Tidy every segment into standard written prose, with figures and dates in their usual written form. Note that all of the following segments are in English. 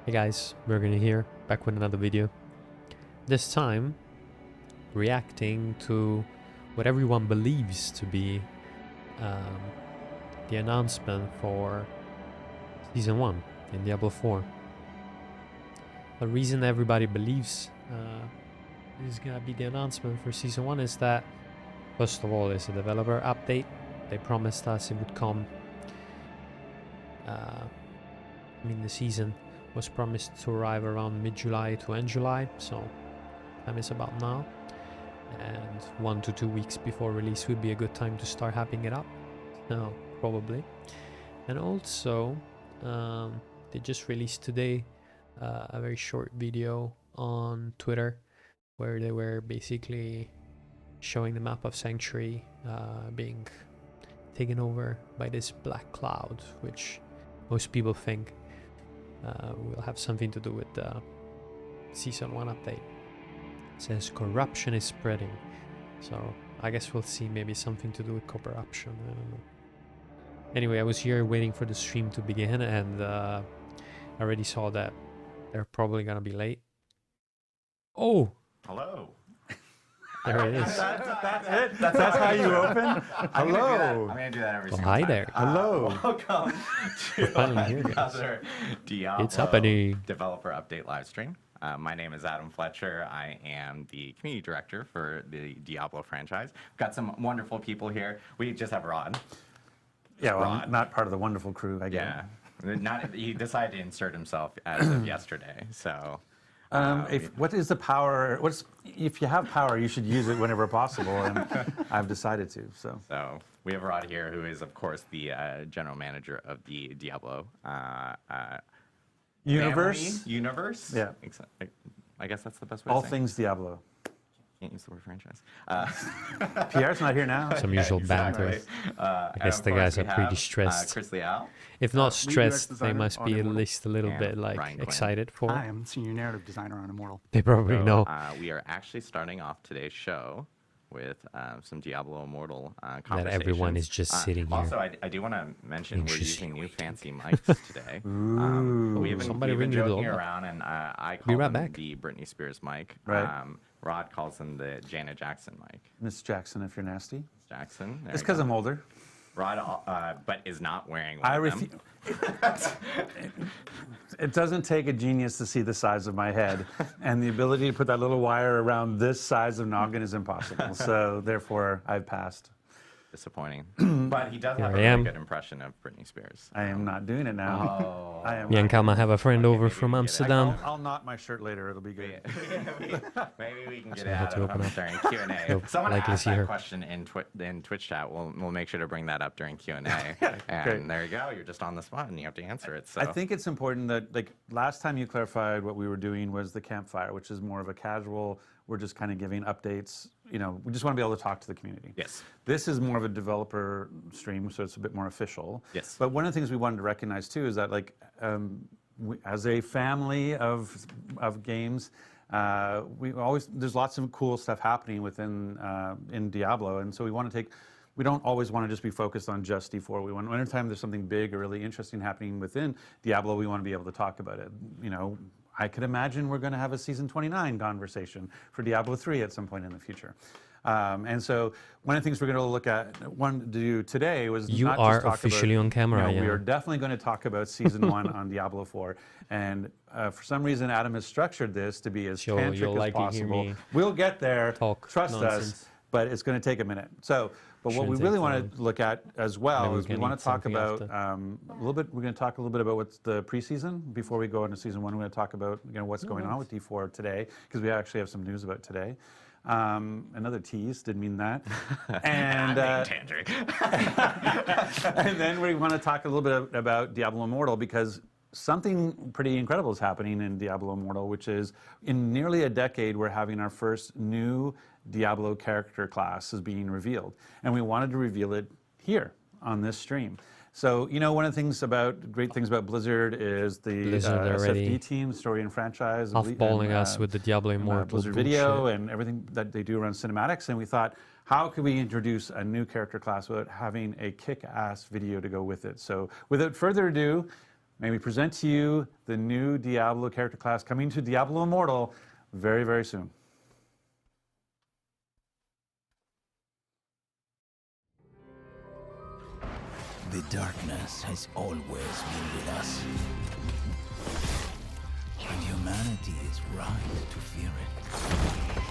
Hey guys, Mirgonar here, back with another video. This time, reacting to what everyone believes to be um, the announcement for Season 1 in Diablo 4. The reason everybody believes this is gonna be the announcement for Season 1 is that, first of all, it's a developer update. They promised us it would come. The season was promised to arrive around mid-July to end July, so time is about now, and 1 to 2 weeks before release would be a good time to start hyping it up. No, probably. And also they just released today a very short video on Twitter where they were basically showing the map of Sanctuary being taken over by this black cloud, which most people think will have something to do with the Season 1 update. It says corruption is spreading, so I guess we'll see maybe something to do with corruption, I don't know. Anyway, I was here waiting for the stream to begin, and I already saw that they're probably gonna be late. Oh! Hello. There it is. That's it? That's how you open? Hello. I'm going to do that every Well, single hi time. there. Hello. Welcome to finally here, guys. another Diablo It's happening. developer update live stream. My name is Adam Fletcher. I am the community director for the Diablo franchise. We've got some wonderful people here. We just have Rod. Yeah, well, Rod. I'm not part of the wonderful crew, I guess. Yeah. He decided to insert himself as of yesterday, so... What is the power? If you have power, you should use it whenever possible, and I've decided to. So we have Rod here, who is, of course, the general manager of the Diablo Universe? family, universe. Yeah. I guess that's the best way. All to say it. things Diablo. Can't use the word franchise. Pierre's not here now. Some usual banter. I guess the guys are pretty stressed. Chris Leal. If not Lead UX stressed, they designer must on be at Immortal. least a little And bit like Ryan Quinn. excited for I it. am senior narrative designer on Immortal. They probably So, know. we are actually starting off today's show with some Diablo Immortal That conversations. everyone is just sitting here. Also, I do want to mention we're Anxiously using new waiting. fancy mics today. We've been, Somebody we've been ring the joking doorbell. around, and I Be call right them back. the Britney Spears mic. Right. Rod calls them the Janet Jackson mic. Miss Jackson, if you're nasty. Jackson. There It's you because go. I'm older. Rod, but is not wearing one I of refuse. them. It doesn't take a genius to see the size of my head, and the ability to put that little wire around this size of noggin is impossible. So therefore, I've passed. Disappointing. But he does have a I very am. good impression of Britney Spears. I am not doing it now. I am. Me and Kama have a friend over maybe from we can get Amsterdam. I'll knot my shirt later. It'll be good. Maybe we can get So it I had out to of open him up. during Q&A. You'll Someone likely asked see that her. question in Twitch chat. We'll make sure to bring that up during Q&A. Great. And there you go. You're just on the spot and you have to answer it. So I think it's important that, like, last time you clarified what we were doing was the campfire, which is more of a casual, we're just kind of giving updates. You know, we just want to be able to talk to the community. Yes. This is more of a developer stream, so it's a bit more official. Yes. But one of the things we wanted to recognize too is that, like, as a family of games, there's lots of cool stuff happening within in Diablo, and so we don't always want to just be focused on just D4. We want, anytime there's something big or really interesting happening within Diablo, we want to be able to talk about it. You know, I could imagine we're going to have a Season 29 conversation for Diablo 3 at some point in the future. And so one of the things we're going to look at, to do today was You not are just talk officially about, on camera, We yeah. are definitely going to talk about Season 1 on Diablo 4. And for some reason, Adam has structured this to be as Sure, tantric you'll as likely hear possible. me We'll get there. talk Trust us. nonsense. But it's going to take a minute. So, but what Shouldn't we take really long. want to look at as well Maybe we is we can want eat to talk something about after. a little bit. We're going to talk a little bit about what's the preseason before we go into Season 1. We're going to talk about what's going on with D4 today, because we actually have some news about today. Another tease, didn't mean that. And Tantric. and then we want to talk a little bit about Diablo Immortal, because something pretty incredible is happening in Diablo Immortal, which is in nearly a decade, we're having our first new Diablo character class is being revealed. And we wanted to reveal it here on this stream. So, you know, one of the great things about Blizzard is the Blizzard already SFD team, story and franchise. Off-balling us with the Diablo Immortal Blizzard bullshit. video and everything that they do around cinematics. And we thought, how could we introduce a new character class without having a kick-ass video to go with it? So without further ado, may we present to you the new Diablo character class coming to Diablo Immortal very, very soon. The darkness has always been with us. And humanity is right to fear it.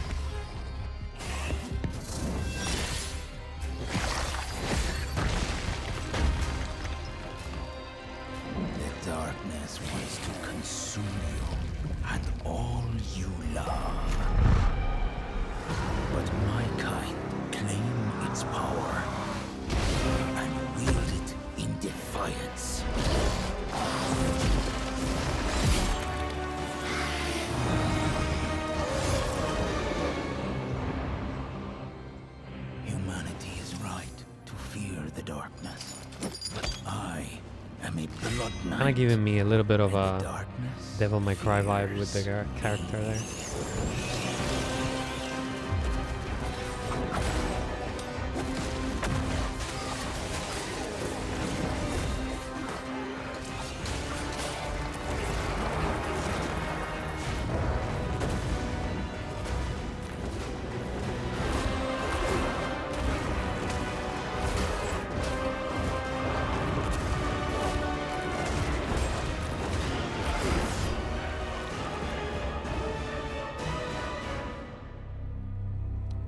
The darkness wants to consume you and all you love. But my kind claim its power and wield it in defiance. Humanity is right to fear the darkness. But I am a blood knight. Kind of giving me a little bit of and a the darkness Devil May Cry vibe with the fears character there.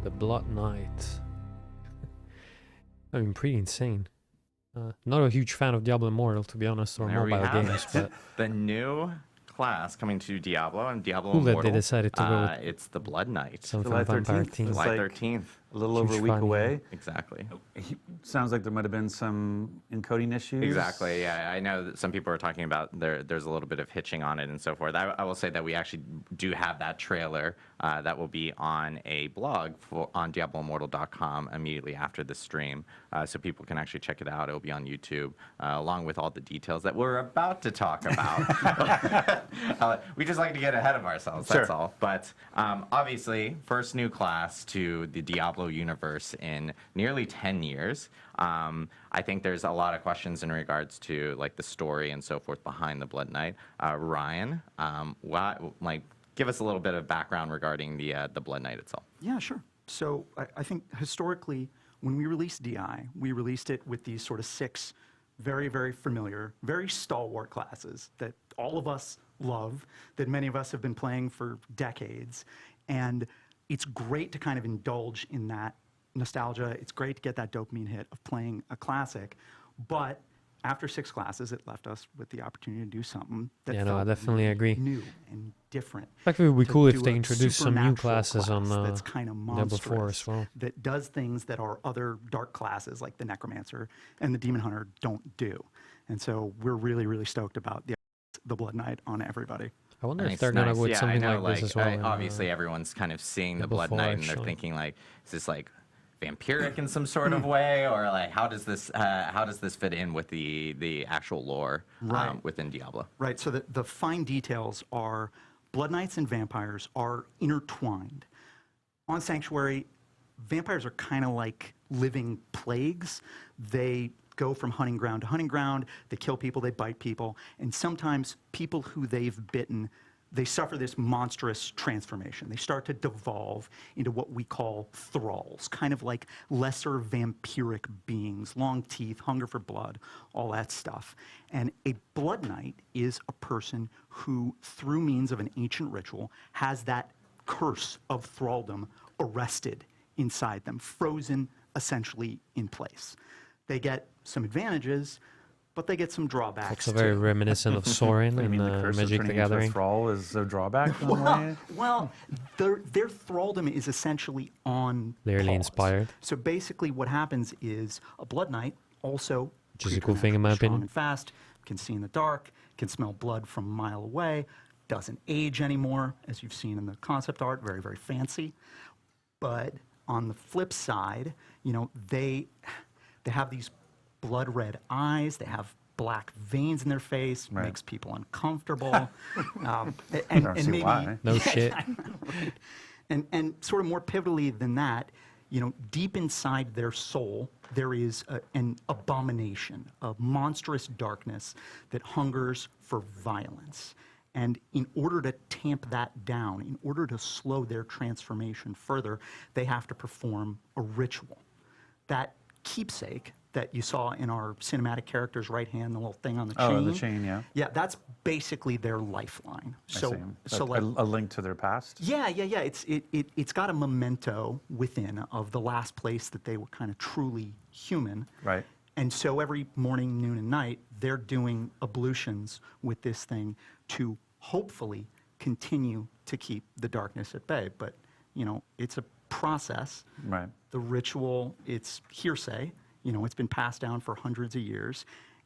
The Blood Knight. I mean, pretty insane. Not a huge fan of Diablo Immortal, to be honest, or There we mobile have games, it. but The new class coming to Diablo and Diablo cool that Immortal. they decided to go with It's the Blood Knight. something July Vampire 13th? Team. It's July like- 13th. A little over a Huge week fan, away. Exactly. Sounds like there might have been some encoding issues. Exactly. Yeah, I know that some people are talking about there's a little bit of hitching on it and so forth. I will say that we actually do have that trailer that will be on a blog on DiabloImmortal.com immediately after the stream, so people can actually check it out. It will be on YouTube along with all the details that we're about to talk about. We just like to get ahead of ourselves. That's Sure. all. But obviously, first new class to the Diablo universe in nearly 10 years. I think there's a lot of questions in regards to like the story and so forth behind the Blood Knight. Ryan, give us a little bit of background regarding the Blood Knight itself. Yeah, sure. So I think historically, when we released DI, we released it with these sort of 6 very, very familiar, very stalwart classes that all of us love, that many of us have been playing for decades. And it's great to kind of indulge in that nostalgia. It's great to get that dopamine hit of playing a classic. But after 6 classes, it left us with the opportunity to do something that Yeah, no, I felt definitely really agree. new and different. In fact, it would be to cool if do they a introduced some new supernatural classes on class that's kind of Diablo 4 monstrous, as well. that does things that our other dark classes like the Necromancer and the Demon Hunter don't do. And so we're really, really stoked about the Blood Knight on everybody. I wonder if Nice, they're gonna nice. go with Yeah, something I know, like this as well. in, obviously, everyone's kind of seeing the Diablo Blood 4 Knight and they're actually. thinking like, is this like vampiric in some sort of way, or like how does this fit in with the actual lore Right. within Diablo? Right, so the fine details are Blood Knights and vampires are intertwined. On Sanctuary, vampires are kind of like living plagues. They go from hunting ground to hunting ground, they kill people, they bite people, and sometimes people who they've bitten, they suffer this monstrous transformation. They start to devolve into what we call thralls, kind of like lesser vampiric beings, long teeth, hunger for blood, all that stuff. And a Blood Knight is a person who, through means of an ancient ritual, has that curse of thraldom arrested inside them, frozen essentially in place. They get some advantages, but they get some drawbacks. also very too. reminiscent of Soren I in mean, the curse of Magic the turning into a Gathering. thrall is a drawback in a way. Well, their thraldom is essentially on Clearly pause. inspired. So basically what happens is a Blood Knight, also Which is a cool thing in my preternaturally strong opinion. and fast, can see in the dark, can smell blood from a mile away, doesn't age anymore, as you've seen in the concept art, very, very fancy. But on the flip side, you know, they have these blood red eyes, they have black veins in their face, Right. makes people uncomfortable. I don't see maybe why. No shit. and sort of more pivotally than that, deep inside their soul, there is an abomination, a monstrous darkness that hungers for violence. And in order to tamp that down, in order to slow their transformation further, they have to perform a ritual. That keepsake that you saw in our cinematic character's right hand, the little thing on the chain. Oh, the chain, yeah. Yeah, that's basically their lifeline. I see. Like a link to their past? Yeah. It's got a memento within of the last place that they were kind of truly human. Right. And so every morning, noon, and night, they're doing ablutions with this thing to hopefully continue to keep the darkness at bay. But, it's a process. Right. The ritual, it's hearsay. It's been passed down for hundreds of years.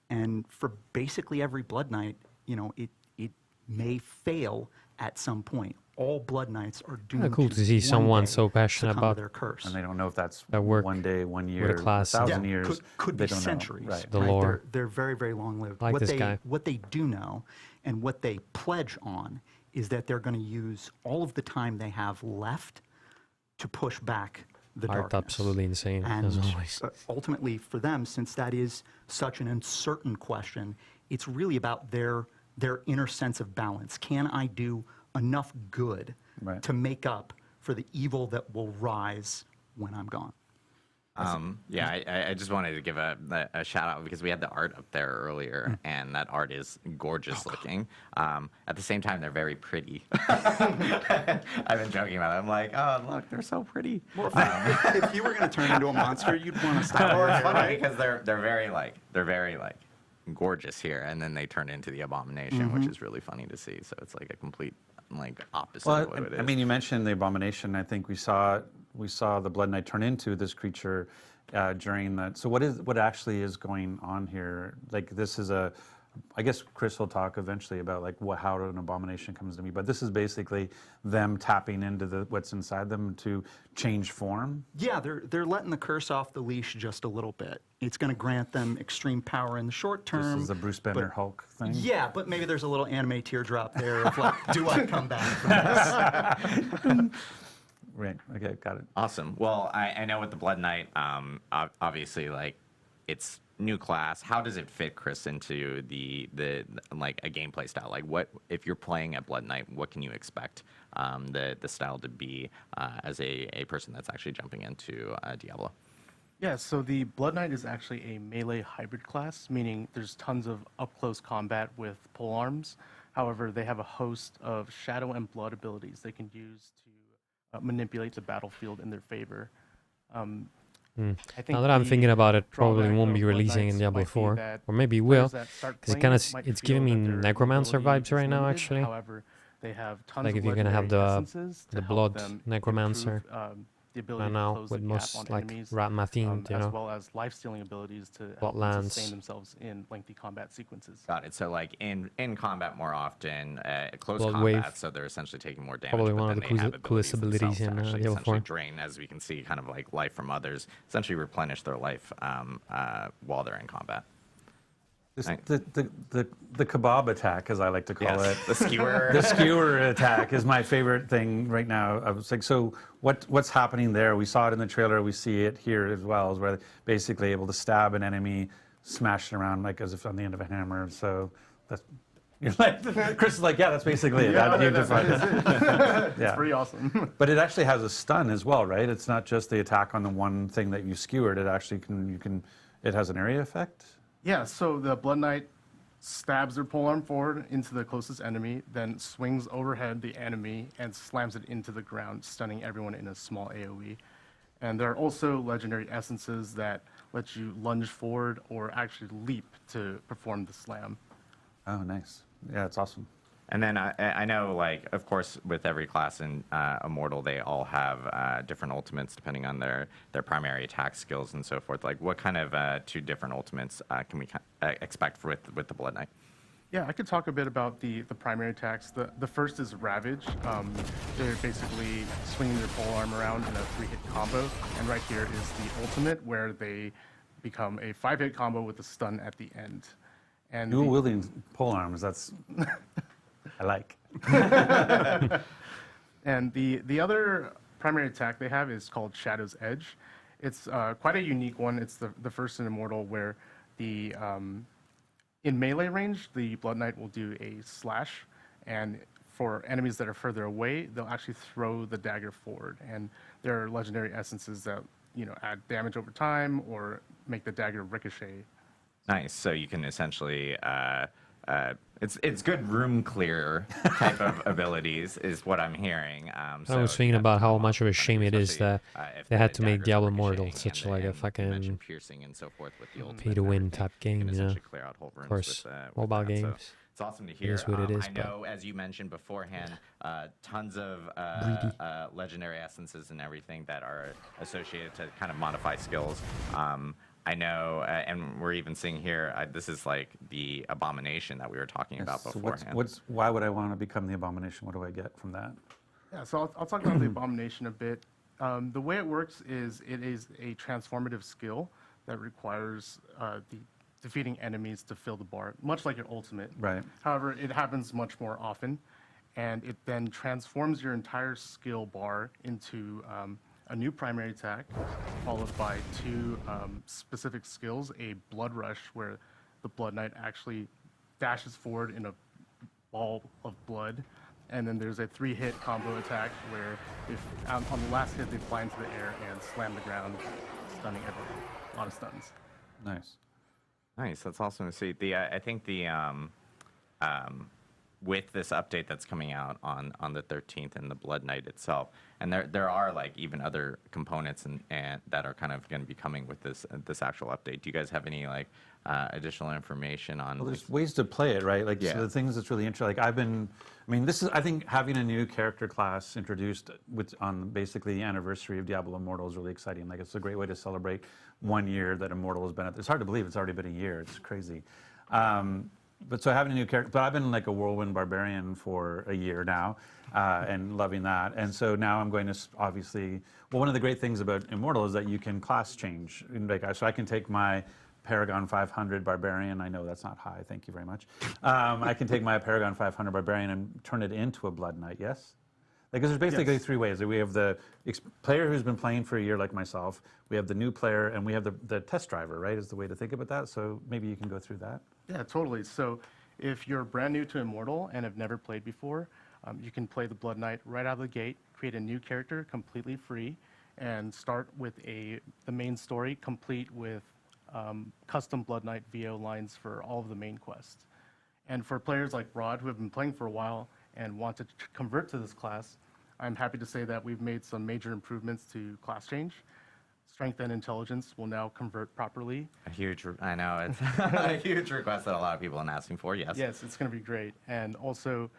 And for basically every Blood Knight, it may fail at some point. All Blood Knights are doomed Cool to see someone so passionate succumb to about their curse. And they don't know if that's that work 1 day, 1 year, with a class. 1,000 years. Could they be don't know. centuries. Right. The lore. They're very, very long-lived. Like this guy. What they do know and what they pledge on is that they're going to use all of the time they have left to push back the Art darkness. absolutely insane, And as always. ultimately, for them, since that is such an uncertain question, it's really about their inner sense of balance. Can I do enough good Right. to make up for the evil that will rise when I'm gone? I just wanted to give a shout out because we had the art up there earlier, and that art is gorgeous looking. At the same time, they're very pretty. I've been joking about it. I'm like, oh, look, they're so pretty. Well, if you were going to turn into a monster, you'd want to stop Well, right it's there, funny right? because they're very gorgeous here, and then they turn into the abomination, which is really funny to see. So it's like a complete opposite of what it is. I mean, you mentioned the abomination. I think we saw the Blood Knight turn into this creature during that. So what actually is going on here? Like, this is I guess Chris will talk eventually about how an abomination comes to be, but this is basically them tapping into what's inside them to change form. Yeah, they're letting the curse off the leash just a little bit. It's going to grant them extreme power in the short term. This is the Bruce Banner but- Hulk thing. Yeah, but maybe there's a little anime teardrop there of do I come back from this? Right. Okay, got it. Awesome. Well, I know with the Blood Knight, obviously, it's new class. How does it fit, Chris, into the a gameplay style? What if you're playing a Blood Knight? What can you expect the style to be as a person that's actually jumping into Diablo? Yeah, so the Blood Knight is actually a melee hybrid class, meaning there's tons of up-close combat with polearms. However, they have a host of shadow and blood abilities they can use to manipulate the battlefield in their favor. I think Now that I'm the thinking about it, probably drawback won't of be Blood releasing in Knights Diablo might be 4, that or maybe it players will. that start Because playing it it's might giving feel me that their Necromancer mobility vibes right is now, limited. actually. However, they have tons Like of if you're gonna have legendary the essences to help blood them Necromancer improve, the ability right to now close with the most gap on enemies, Ratmathin, as well as life-stealing abilities to help them Bloodlands. sustain themselves in lengthy combat sequences. Got it. So in combat more often, close Blood combat, Wave. so they're essentially taking more damage. Probably but one of then the they have coolest abilities themselves to in actually Diablo essentially 4. drain, as we can see, kind of life from others, essentially replenish their life while they're in combat. The kebab attack, as I like to call it. The skewer. The skewer attack is my favorite thing right now. I was like, so what's happening there? We saw it in the trailer. We see it here as well, is where they're basically able to stab an enemy, smash it around as if on the end of a hammer. So that's, you're like, Chris is like, yeah, that's basically it. You've defined it. It's pretty awesome. But it actually has a stun as well, right? It's not just the attack on the one thing that you skewered. It actually it has an area effect. Yeah, so the Blood Knight stabs their polearm forward into the closest enemy, then swings overhead the enemy and slams it into the ground, stunning everyone in a small AoE. And there are also legendary essences that let you lunge forward or actually leap to perform the slam. Oh, nice. Yeah, it's awesome. And then I know, of course, with every class in Immortal, they all have different ultimates depending on their primary attack skills and so forth. What kind of 2 different ultimates can we expect with the Blood Knight? Yeah, I could talk a bit about the primary attacks. The first is Ravage. They're basically swinging their polearm around in a 3-hit combo. And right here is the ultimate, where they become a 5-hit combo with a stun at the end. And Dual wielding polearms, that's... I like. And the other primary attack they have is called Shadow's Edge. It's quite a unique one. It's the first in Immortal where the in melee range, the Blood Knight will do a slash, and for enemies that are further away, they'll actually throw the dagger forward. And there are legendary essences that add damage over time or make the dagger ricochet. Nice. So you can essentially, it's good room clear type of abilities, is what I'm hearing. I was thinking about how much of a shame it is that they had to make Diablo Immortal such like a fucking piercing and so forth with the pay-to-win type game, you know. Clear out whole rooms Of course, with mobile that. So games. it's awesome to hear. is what it is, I but- know, as you mentioned beforehand, tons of legendary essences and everything that are associated to kind of modify skills. I know, and we're even seeing here, this is like the abomination that we were talking about So beforehand. why would I want to become the abomination? What do I get from that? Yeah, so I'll talk about the abomination a bit. The way it works is it is a transformative skill that requires defeating enemies to fill the bar, much like your ultimate. Right. However, it happens much more often, and it then transforms your entire skill bar into a new primary attack, followed by 2 specific skills, a blood rush, where the Blood Knight actually dashes forward in a ball of blood, and then there's a 3-hit combo attack where if on the last hit they fly into the air and slam the ground, stunning everyone. A lot of stuns. Nice. Nice. That's awesome to see. I think with this update that's coming out on the 13th and the Blood Knight itself, and there are like even other components and that are kind of going to be coming with this actual update. Do you guys have any like additional information on? Well, there's ways to play it, right? Like, Yeah. so the things that's really interesting. Like, this is, I think, having a new character class introduced on basically the anniversary of Diablo Immortal is really exciting. Like, it's a great way to celebrate 1 year that Immortal has been at. It's hard to believe it's already been a year. It's crazy. But so having a new character, but I've been like a whirlwind barbarian for a year now, and loving that. And so now I'm going to obviously, well, one of the great things about Immortal is that you can class change. So I can take my Paragon 500 Barbarian. I know that's not high. Thank you very much. I can take my Paragon 500 Barbarian and turn it into a Blood Knight. Yes. Like, 'cause there's basically 3 ways. We have the player who's been playing for a year, like myself. We have the new player, and we have the test driver. Right, is the way to think about that. So maybe you can go through that. Yeah, totally. So if you're brand new to Immortal and have never played before, you can play the Blood Knight right out of the gate, create a new character completely free, and start with the main story complete with custom Blood Knight VO lines for all of the main quests. And for players like Rod, who have been playing for a while and want to convert to this class, I'm happy to say that we've made some major improvements to class change. Strength and Intelligence will now convert properly. I know, it's a huge request that a lot of people are asking for, yes. Yes, it's going to be great. And also,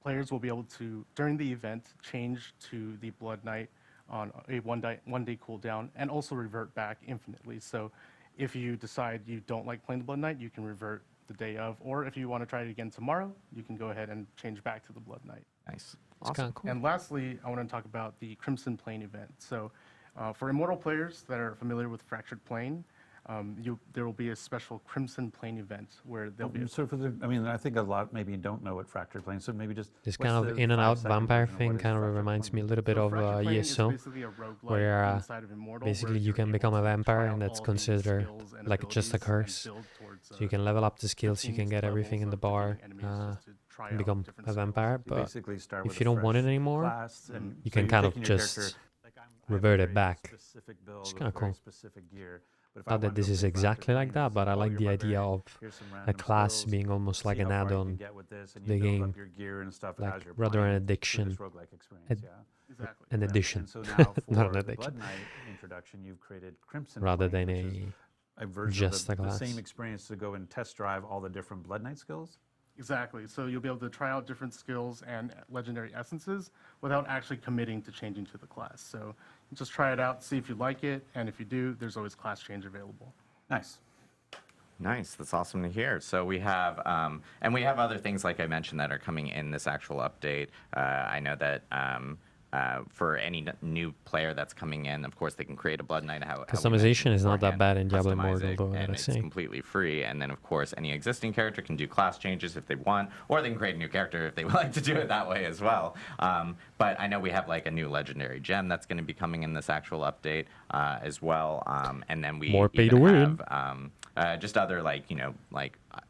players will be able to, during the event, change to the Blood Knight on a one-day cooldown and also revert back infinitely. So if you decide you don't like playing the Blood Knight, you can revert the day of. Or if you want to try it again tomorrow, you can go ahead and change back to the Blood Knight. Nice. It's kind of cool. And lastly, I want to talk about the Crimson Plane event. So for Immortal players that are familiar with Fractured Plane, there will be a special Crimson Plane event where there'll be... So I think a lot maybe don't know what Fractured Plane. So maybe just This what's kind of the in and out 5-second vampire version of thing what is kind of Fractured reminds Plane? me a little bit So of Fractured Plane is ESO, basically a roguelike where inside of Immortal, basically where you you're can able become a to vampire, try out and that's all the considered skills and like just a abilities and curse. build towards, So you can level up the skills, you 15 can get everything in levels the of bar, different enemies just to try and out become different a skills. vampire. You But basically start if with you a don't want it fresh anymore, class, and you so can you're kind of taking your just character, like, I have a revert it very back. specific build It's with kinda very cool. specific gear. But if I Not that wanted to this go is play exactly Fractured like Plane, that, it's, but I oh, like you're the idea barbarian, of here's some a random class skills, being almost like see an how far you can add-on, get with this, and the you build game, up your gear and stuff like as you're rather an playing addiction. through this roguelike experience. Ad- Yeah. Exactly. An addition, And so now for not an the addiction, Blood Knight introduction, you've created Crimson rather Plane, than which is a a version just of a the class. same experience to go and test drive all the different Blood Knight skills. Exactly. So you'll be able to try out different skills and legendary essences without actually committing to changing to the class. So just try it out, see if you like it, and if you do, there's always class change available. Nice. Nice. That's awesome to hear. So we have, and we have other things like I mentioned that are coming in this actual update. I know that for any new player that's coming in, of course, they can create a Blood Knight. Customization is not that bad in Diablo Immortal, though, I and gotta it's say. completely free. And then, of course, any existing character can do class changes if they want, or they can create a new character if they would like to do it that way as well. But I know we have like a new legendary gem that's going to be coming in this actual update as well. And then we More pay even to win. have just other like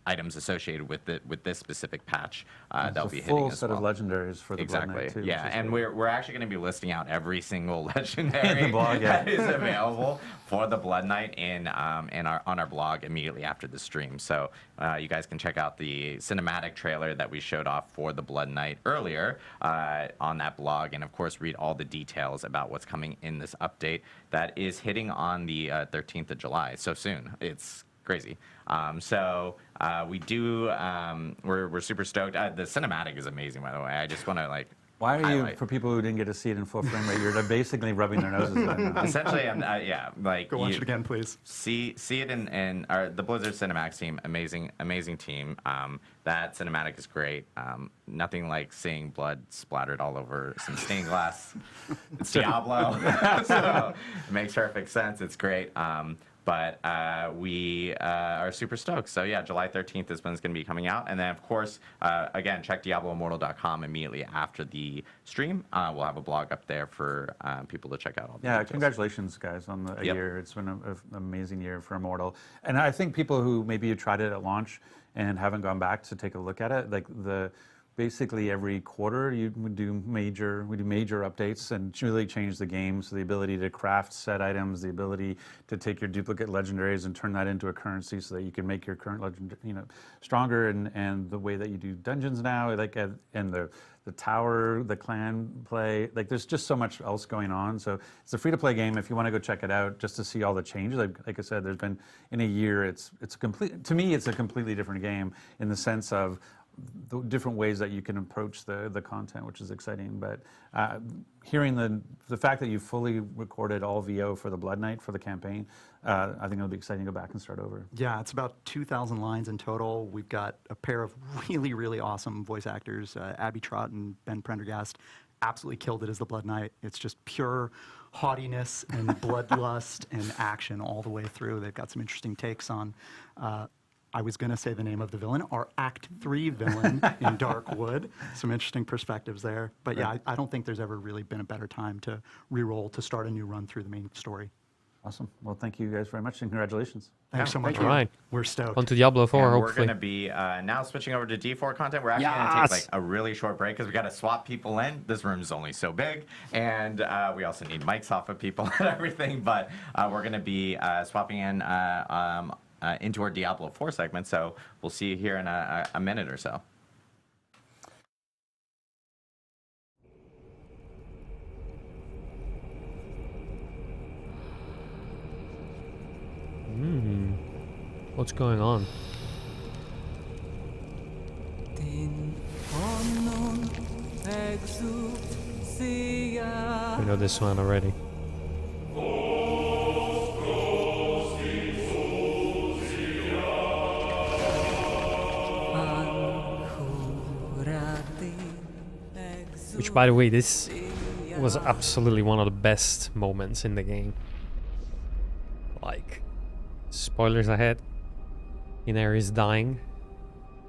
items associated with this specific patch that'll be It's a hitting full as set well. of legendaries for the Blood Exactly. Knight, too. Yeah, which is and great. we're actually going to be listing out every single legendary blog, yeah. that is available for the Blood Knight on our blog immediately after the stream. So you guys can check out the cinematic trailer that we showed off for the Blood Knight earlier on that blog, and of course read all the details about what's coming in this update that is hitting on the 13th of July. So soon. It's crazy. We do. We're super stoked. The cinematic is amazing, by the way. I just want to like. Why are you, highlight. for people who didn't get to see it in full frame rate, you're basically rubbing their noses right now. Essentially, yeah, like Go watch it again, please. See it in the Blizzard Cinematics team. Amazing team. That cinematic is great. Nothing like seeing blood splattered all over some stained glass. It's Diablo, so it makes perfect sense. It's great. But we are super stoked. So yeah, July 13th is when it's going to be coming out. And then, of course, again, check DiabloImmortal.com immediately after the stream. We'll have a blog up there for people to check out all the details. Congratulations, guys, on the Yep. year. It's been an amazing year for Immortal. And I think people who maybe tried it at launch and haven't gone back to take a look at it, like basically every quarter we do major updates and really change the game. So the ability to craft set items, the ability to take your duplicate legendaries and turn that into a currency so that you can make your current legend stronger, and the way that you do dungeons now, like and the tower, the clan play, like there's just so much else going on. So it's a free-to-play game. If you want to go check it out just to see all the changes, like I said, there's been in a year. It's a completely different game in the sense of the different ways that you can approach the content, which is exciting. But hearing the fact that you fully recorded all VO for the Blood Knight for the campaign, I think it'll be exciting to go back and start over. Yeah, it's about 2,000 lines in total. We've got a pair of really, really awesome voice actors, Abby Trott and Ben Prendergast. Absolutely killed it as the Blood Knight. It's just pure haughtiness and bloodlust and action all the way through. They've got some interesting takes on I was going to say the name of the villain, our Act 3 villain in Darkwood. Some interesting perspectives there. But yeah, I don't think there's ever really been a better time to re-roll, to start a new run through the main story. Awesome. Well, thank you guys very much, and congratulations. Thanks so much. thank you. All right. We're stoked. On to Diablo 4, And we're hopefully. going to be now switching over to D4 content. We're actually going to take like a really short break because we got to swap people in. This room is only so big, and we also need mics off of people and everything. But we're going to be swapping in into our Diablo 4 segment. So we'll see you here in a minute or so. What's going on? We know this one already. Which, by the way, this was absolutely one of the best moments in the game. Like, spoilers ahead. Inair is dying.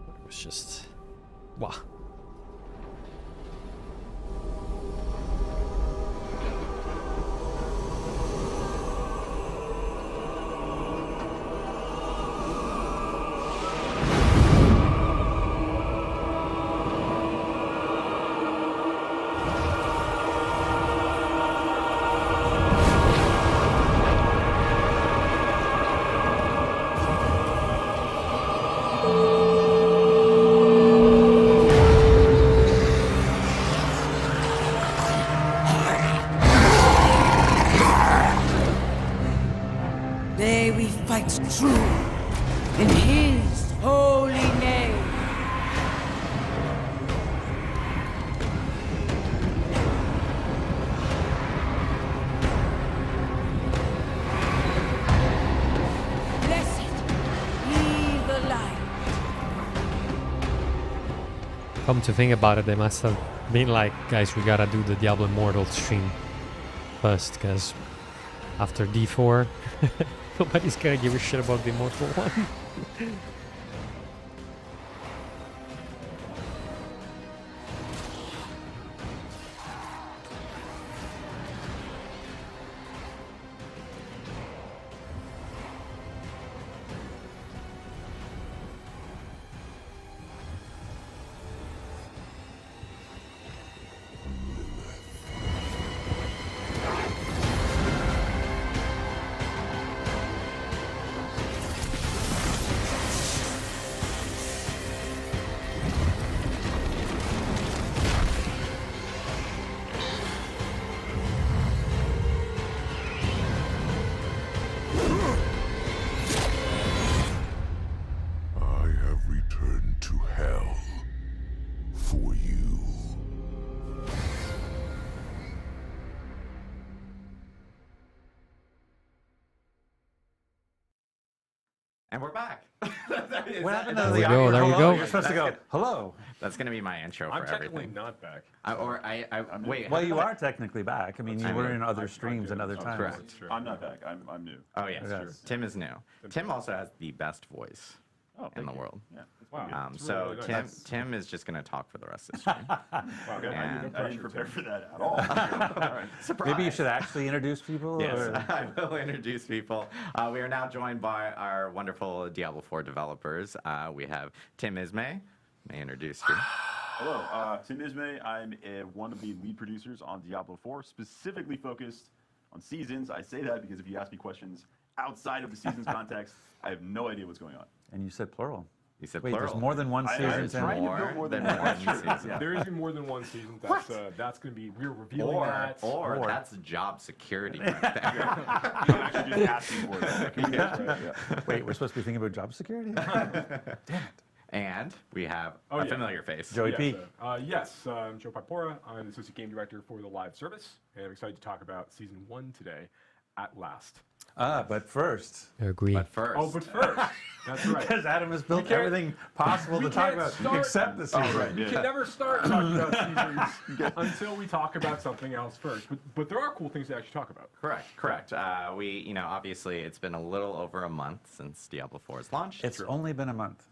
It was just... wow. May we fight true in his holy name. Blessed be the light. Come to think about it, they must have been like, guys, we gotta do the Diablo Immortal stream first, because after D4, nobody's gonna give a shit about the Immortal one. I have returned to hell for you. And we're back. What happened There to we the go, audio? there we Hello? go. You're supposed to go, hello. That's going to be my intro I'm for technically everything. not back. Wait. Well, you are technically back. I mean, you I were mean, in other streams and other times. Correct. I'm not back. I'm new. Oh, yes. Yes. Tim is new. Tim also has the best voice in the world. Yeah. Wow. So really nice. Tim is just going to talk for the rest of the stream. Wow, okay. And- I didn't prepare for that at all. Surprise. Maybe you should actually introduce people? Yes, or- I will introduce people. We are now joined by our wonderful Diablo 4 developers. We have Tim Ismay. May I introduce you? Hello, Tim Ismay. I'm one of the lead producers on Diablo 4, specifically focused on seasons. I say that because if you ask me questions outside of the season's context, I have no idea what's going on. And you said plural. You said Wait, plural. there's more than one I- season. I'm Tim? trying to build more than one season. Yeah. There is more than one season. That's going to be, we're revealing that. Or Or- that's job security right there. I'm actually just asking for it. Yeah. Wait, we're supposed to be thinking about job security? And we have Oh, a yeah. familiar face. Joey Yes, P. Yes, I'm Joe Pipora. I'm the Associate Game Director for the live service, and I'm excited to talk about Season 1 today, at last. But first, Agree. But first, Oh, but first, that's right. because Adam has built can't- everything possible we to talk can't about start- except the season. right. We can never start talking about seasons until we talk about something else first. But there are cool things to actually talk about. correct. Obviously, it's been a little over a month since Diablo 4 has launched. It's only been a month.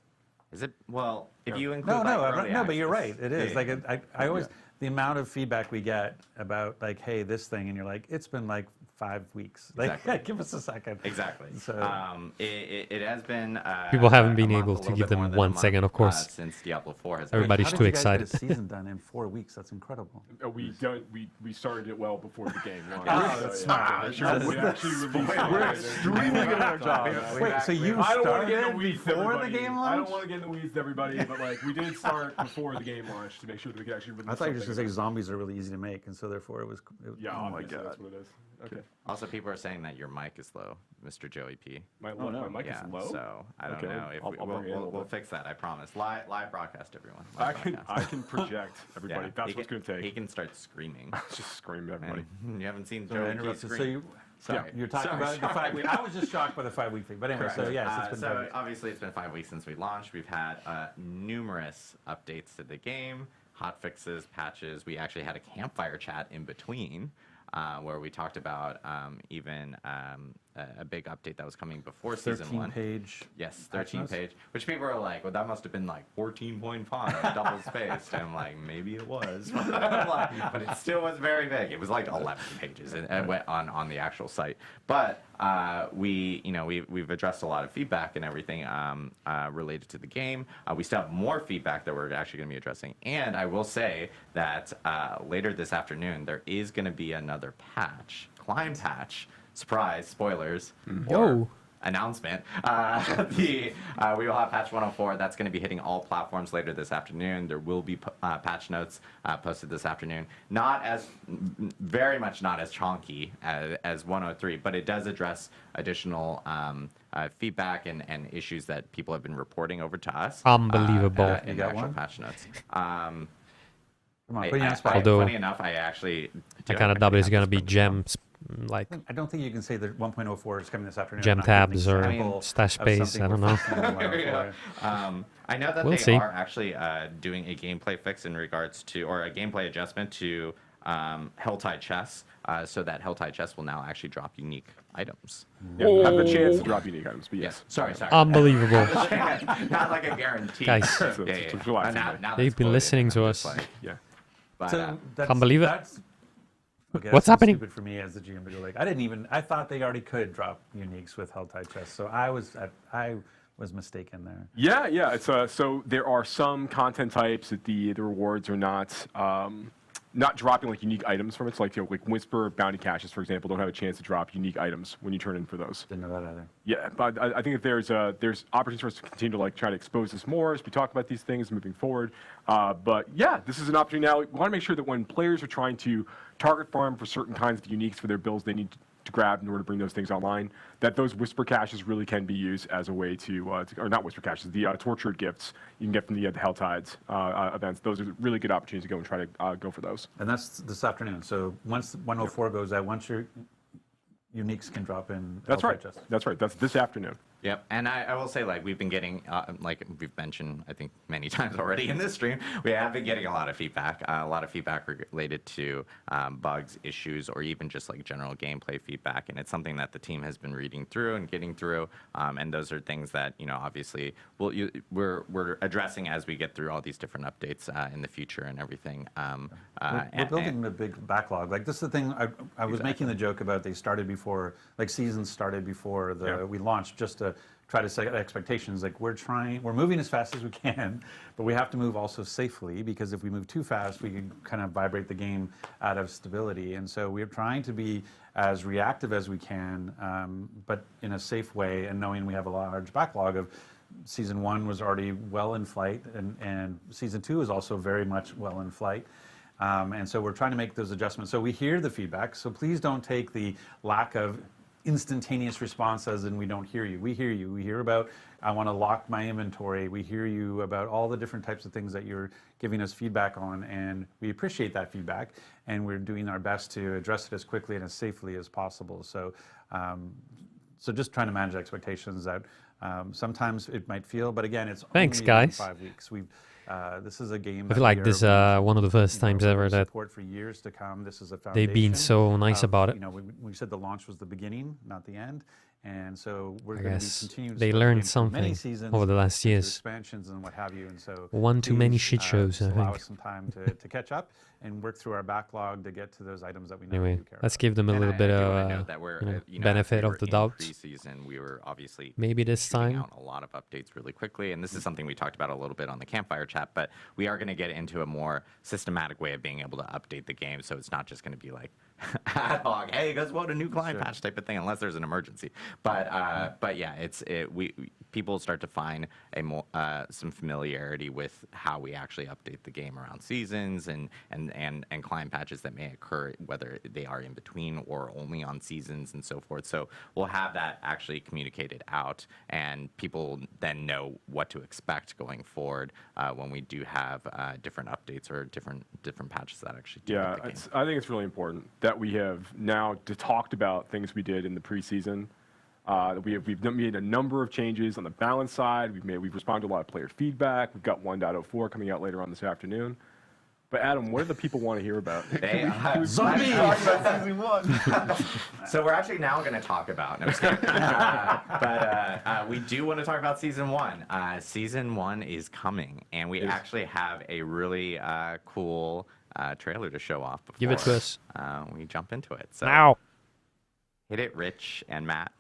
Is it? Well, if you include No, like, no, early no, but you're access- right. It is. Yeah, Like, yeah. I always, the amount of feedback we get about, like, hey, this thing, and you're like, it's been like 5 weeks. Like, Exactly. give us a second. Exactly. So- It has been. People haven't a been month, able a to little give bit them more than 1 a month, second, of course. since Diablo 4 has. Everybody's How too did you guys excited. get a season done in 4 weeks? That's incredible. We started it well before the game launched. that's smart. We actually released it. We're extremely good at our job. Wait, so you I don't want to get in started the weeds, before the everybody. game I launched? don't want to get in the weeds, everybody, but like we did start before the game launched to make sure that we could actually release I thought you were just something. going to say zombies are really easy to make, and so therefore it was. Yeah, Oh my obviously, God. that's what it is. Okay. Also, people are saying that your mic is low, Mr. Joey P. My no. mic Yeah, is low. so I don't Okay, know if I'll we, bring it in a little we'll bit. fix that. I promise. Live broadcast, everyone. I Live can broadcast. project everybody. Yeah, That's he what's can- going to take. He can start screaming. Just scream at everybody. And you haven't seen So I Joey P interrupted. So scream. you, Sorry. you're talking Sorry, about the 5 week. I was just shocked by the 5 week thing. But anyway, so Correct. yes, it's been 5 so weeks. obviously it's been 5 weeks since we launched. We've had numerous updates to the game, hot fixes, patches. We actually had a campfire chat in between. Where we talked about even a big update that was coming before season 1. 13-page. Yes, patch 13 notes? page. Which people are like, well, that must have been like 14.5, double spaced. And I'm like, maybe it was. But it still was very big. It was like 11 pages and went on the actual site. But we've addressed a lot of feedback and everything related to the game. We still have more feedback that we're actually going to be addressing. And I will say that later this afternoon, there is going to be another patch, climb patch. Surprise, spoilers, or Yo. announcement. We will have patch 104. That's going to be hitting all platforms later this afternoon. There will be patch notes posted this afternoon. Very much not as chonky as 103, but it does address additional feedback and issues that people have been reporting over to us. Unbelievable. In You got actual one? patch notes. Come on, put you on the spot. Although- funny enough, I actually I kind of doubt it's going to be gems, like I don't think you can say that 1.04 is coming this afternoon. gem I'm not giving an tabs or example stash of space. something I don't we're know. fixing in 1.04. I know that We'll they see. are actually doing a gameplay fix in regards to, or a gameplay adjustment to Helltide chests, so that Helltide chests will now actually drop unique items. Yeah, have the chance to drop unique items, but yes. Sorry. Unbelievable. Not like a guarantee. Guys. So yeah, it's yeah. relaxing, Now right? that's They've been quoted, listening to I'm us. just like- Yeah. but, So that's, Can't believe it. That's, okay, What's that's so happening? Stupid for me as the GM to go like, I thought they already could drop uniques with Helltide chests, so I was mistaken there. Yeah. It's so there are some content types that the rewards are not dropping like unique items from it. So like Whisper bounty caches, for example, don't have a chance to drop unique items when you turn in for those. Didn't know that either. Yeah, but I think that there's opportunities for us to continue to like try to expose this more as we talk about these things moving forward. But yeah, this is an opportunity now. We want to make sure that when players are trying to target farm for certain kinds of uniques for their builds they need to grab in order to bring those things online, that those Whisper caches really can be used as a way to or not Whisper caches, the tortured gifts you can get from the Helltides events. Those are really good opportunities to go and try to go for those. And that's this afternoon. So once 104 goes out, once your uniques can drop in. That's Helltide right. chests. That's right. That's this afternoon. Yep, and I will say, like, we've been getting, like we've mentioned, I think, many times already in this stream, we have been getting a lot of feedback related to bugs, issues, or even just, like, general gameplay feedback, and it's something that the team has been reading through and getting through, and those are things that, you know, obviously, we're addressing as we get through all these different updates in the future and everything. We're building a big backlog. Like, this is the thing, I was making the joke about they started before, like, seasons started before we launched, just to try to set expectations. Like, we're moving as fast as we can, but we have to move also safely, because if we move too fast, we can kind of vibrate the game out of stability. And so we're trying to be as reactive as we can, but in a safe way, and knowing we have a large backlog of season 1 was already well in flight, and season 2 is also very much well in flight. And so we're trying to make those adjustments. So we hear the feedback, so please don't take the lack of instantaneous response as in we don't hear you. We hear you. We hear about, I want to lock my inventory. We hear you about all the different types of things that you're giving us feedback on, and we appreciate that feedback, and we're doing our best to address it as quickly and as safely as possible. So, so just trying to manage expectations that sometimes it might feel, but again, it's Thanks, only guys. 5 weeks. This is a game. I feel like this one of the first times ever that support for years to come. This is a they've been foundation so nice of, about it. You know, we said the launch was the beginning, not the end, and so we're I going to be guess continuing. they to learned many something seasons over the last into years. expansions and what have you, and so One too many please, shit shows, just I allow think. us some time to catch up and work through our backlog to get to those items that we know Anyway, you care let's about. give them a And little I bit do of wanna note that we're, benefit we of were the in doubt. Preseason, we were obviously Maybe this shooting time. out a lot of updates really quickly, and this is something we talked about a little bit on the campfire chat. But we are going to get into a more systematic way of being able to update the game, so it's not just going to be like ad hoc. Hey, guess what? A new client patch type of thing, unless there's an emergency. But yeah, people start to find a more some familiarity with how we actually update the game around seasons and client patches that may occur, whether they are in between or only on seasons and so forth. So we'll have that actually communicated out, and people then know what to expect going forward when we do have different updates or different patches that actually do Yeah, hit the game. I think it's really important that we have now talked about things we did in the preseason. We've made a number of changes on the balance side. We've responded to a lot of player feedback. We've got 1.04 coming out later on this afternoon. But Adam, what do the people want to hear about? Zombies! Talking about season 1. So we're actually now going to talk about, no, I'm just kidding. But we do want to talk about season 1. Season 1 is coming, and we actually have a really cool trailer to show off before Give it to us. we jump into it. So Now. hit it, Rich and Matt.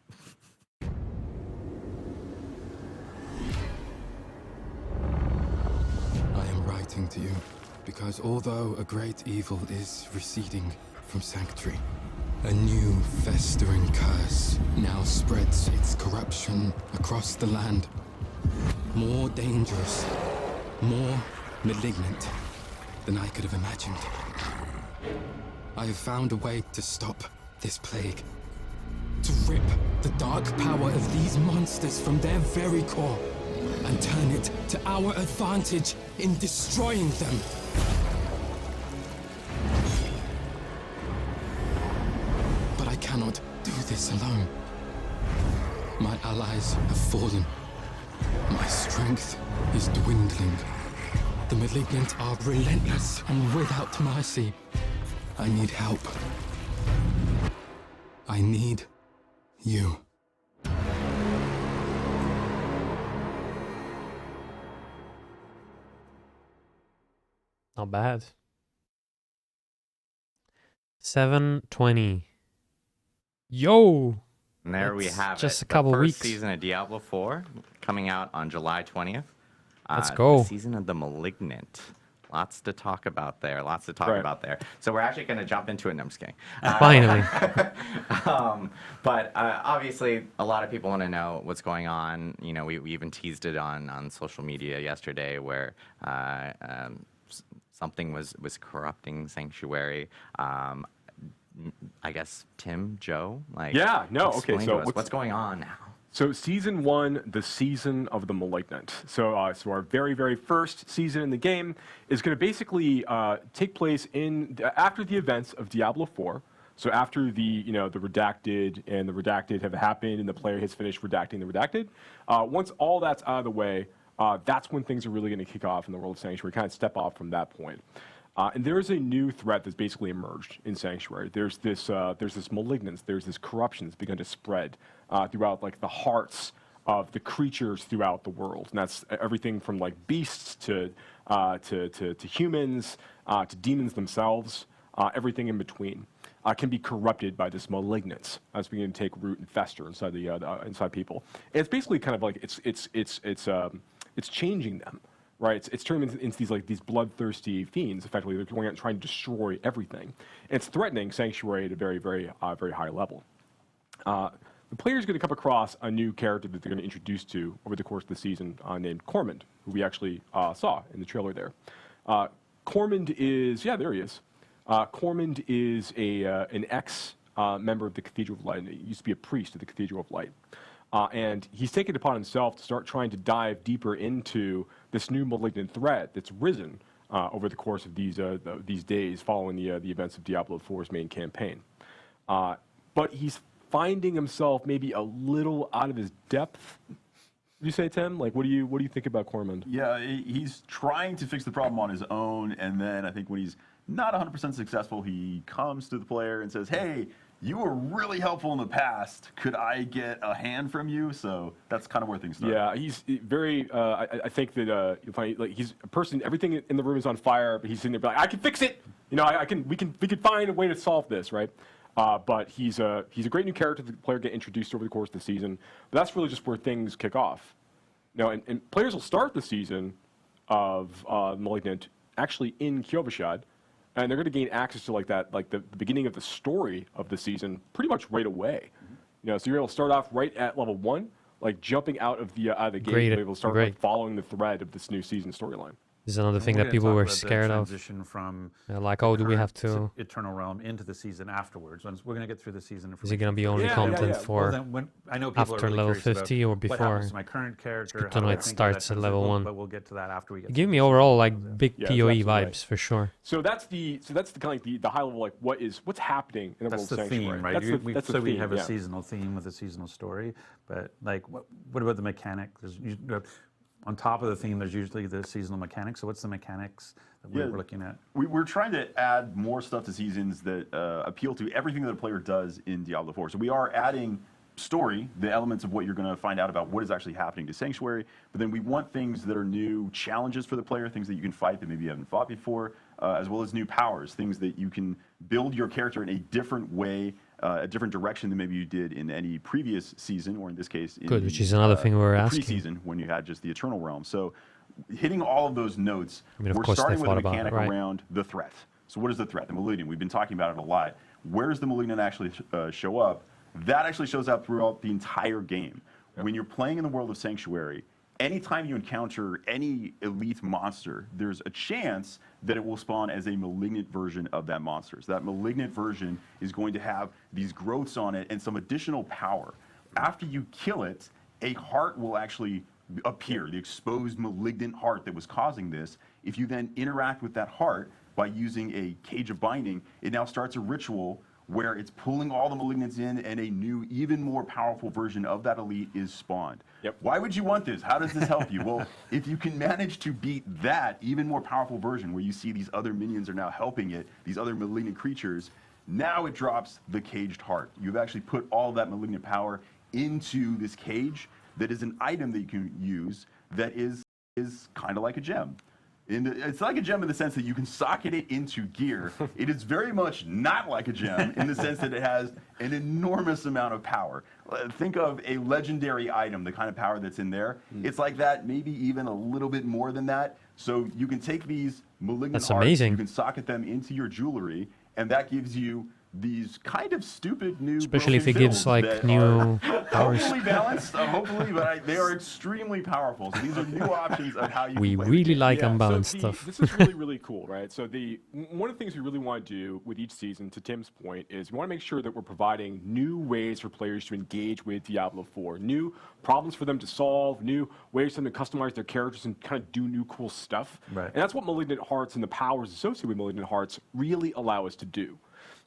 I am writing to you because although a great evil is receding from Sanctuary, a new festering curse now spreads its corruption across the land. More dangerous, more malignant than I could have imagined. I have found a way to stop this plague. To rip the dark power of these monsters from their very core and turn it to our advantage in destroying them. cannot do this alone. My allies have fallen. My strength is dwindling. The malignant are relentless and without mercy. I need help. I need you. Not bad. 720. Yo! And there we That's have just it. a couple the first weeks. season of Diablo 4 coming out on July 20th. Let's go. The season of the Malignant. Lots to talk about there. So we're actually going to jump into it. No, I'm just kidding. Finally. But obviously, a lot of people want to know what's going on. You know, we even teased it on social media yesterday where something was corrupting Sanctuary. I guess Tim, Joe, like explain to us what's going on now. So season 1, the season of the Malignant. So our very, very first season in the game is going to basically take place after the events of Diablo 4. So after the redacted and the redacted have happened and the player has finished redacting the redacted, once all that's out of the way, that's when things are really going to kick off in the world of Sanctuary, kind of step off from that point. And there is a new threat that's basically emerged in Sanctuary. There's this malignance, there's this corruption that's begun to spread throughout like the hearts of the creatures throughout the world, and that's everything from like beasts to humans to demons themselves, everything in between. Can be corrupted by this malignance as beginning to take root and fester inside inside people. And it's basically kind of like it's changing them. Right, it's turning them into these bloodthirsty fiends. Effectively, they're going out and trying to destroy everything. And it's threatening Sanctuary at a very, very, very high level. The player is going to come across a new character that they're going to introduce to over the course of the season, named Cormund, who we actually saw in the trailer there. Cormund is there he is. Cormund is an ex member of the Cathedral of Light. He used to be a priest of the Cathedral of Light. And he's taken it upon himself to start trying to dive deeper into this new malignant threat that's risen over the course of these days following the events of Diablo 4's main campaign. But he's finding himself maybe a little out of his depth. Would you say, Tim? Like, what do you think about Cormund? Yeah, he's trying to fix the problem on his own, and then I think when he's not 100% successful, he comes to the player and says, "Hey, you were really helpful in the past. Could I get a hand from you?" So that's kind of where things start. Yeah, he's very. I think that you'll find like he's a person. Everything in the room is on fire, but he's sitting there like, "I can fix it. You know, we can find a way to solve this, right?" But he's a great new character that the player get introduced to over the course of the season. But that's really just where things kick off. You know, and players will start the season of Malignant actually in Kyovashad. And they're going to gain access to like the beginning of the story of the season pretty much right away. Mm-hmm. You know, so you're able to start off right at level 1, like jumping out of the gate, you're able to start like, following the thread of this new season storyline. This is another thing that people were scared of. Transition from like, oh, do we have to Eternal Realm into the season afterwards? We're going to get through the season. Is it going to be only content for I know people after are really level curious 50 or before? What happens to my current character? Kryptonite starts at level 1. But we'll get to that after we get. Give me overall like big PoE vibes for sure. So that's the kind of like the high level like what's happening in the world of Sanctuary. Theme, right? That's the theme. We have a seasonal theme with a seasonal story, but like what about the mechanic? On top of the theme, there's usually the seasonal mechanics. So what's the mechanics that we're looking at? We're trying to add more stuff to seasons that appeal to everything that a player does in Diablo 4. So we are adding story, the elements of what you're going to find out about what is actually happening to Sanctuary, but then we want things that are new challenges for the player, things that you can fight that maybe you haven't fought before, as well as new powers, things that you can build your character in a different way, a different direction than maybe you did in any previous season, or in this case, in which is another thing we were asking. Pre-season when you had just the Eternal Realm. So hitting all of those notes, we're starting with a mechanic around the threat. So what is the threat? The Malignant. We've been talking about it a lot. Where does the Malignant actually show up? That actually shows up throughout the entire game. Yep. When you're playing in the world of Sanctuary, anytime you encounter any elite monster, there's a chance that it will spawn as a malignant version of that monster. So that malignant version is going to have these growths on it and some additional power. After you kill it, a heart will actually appear, the exposed malignant heart that was causing this. If you then interact with that heart by using a Cage of Binding, it now starts a ritual where it's pulling all the malignants in and a new, even more powerful version of that elite is spawned. Yep. Why would you want this? How does this help you? Well, if you can manage to beat that even more powerful version where you see these other minions are now helping it, these other malignant creatures, now it drops the caged heart. You've actually put all of that malignant power into this cage that is an item that you can use that is kind of like a gem. It's like a gem in the sense that you can socket it into gear. It is very much not like a gem in the sense that it has an enormous amount of power. Think of a legendary item, the kind of power that's in there. It's like that, maybe even a little bit more than that. So you can take these malignant hearts, amazing. you can socket them into your jewelry, and that gives you these kind of stupid new, Especially if it broken gives builds like that new are powers. hopefully balanced, hopefully, but they are extremely powerful. So these are new options of how you We can play really the game. like Yeah, unbalanced so stuff. This is really, really cool, right? So one of the things we really want to do with each season, to Tim's point, is we want to make sure that we're providing new ways for players to engage with Diablo 4, new problems for them to solve, new ways for them to customize their characters and kind of do new cool stuff. Right. And that's what Malignant Hearts and the powers associated with Malignant Hearts really allow us to do.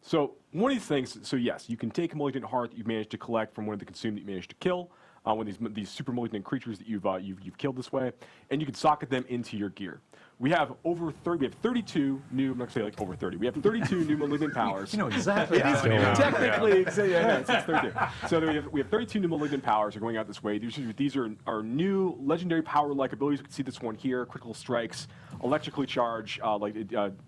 So one of these things, so yes, you can take a Malignant Heart that you've managed to collect from one of the consumed that you managed to kill, one of these super malignant creatures that you've killed this way, and you can socket them into your gear. We have over 30. We have 32 new. I'm not gonna say like over 30. We have 32 new malignant powers. You know exactly. It is how many now. technically, it's 32. So we have 32 new malignant powers are going out this way. These are new legendary power-like abilities. You can see this one here: critical strikes, electrically charged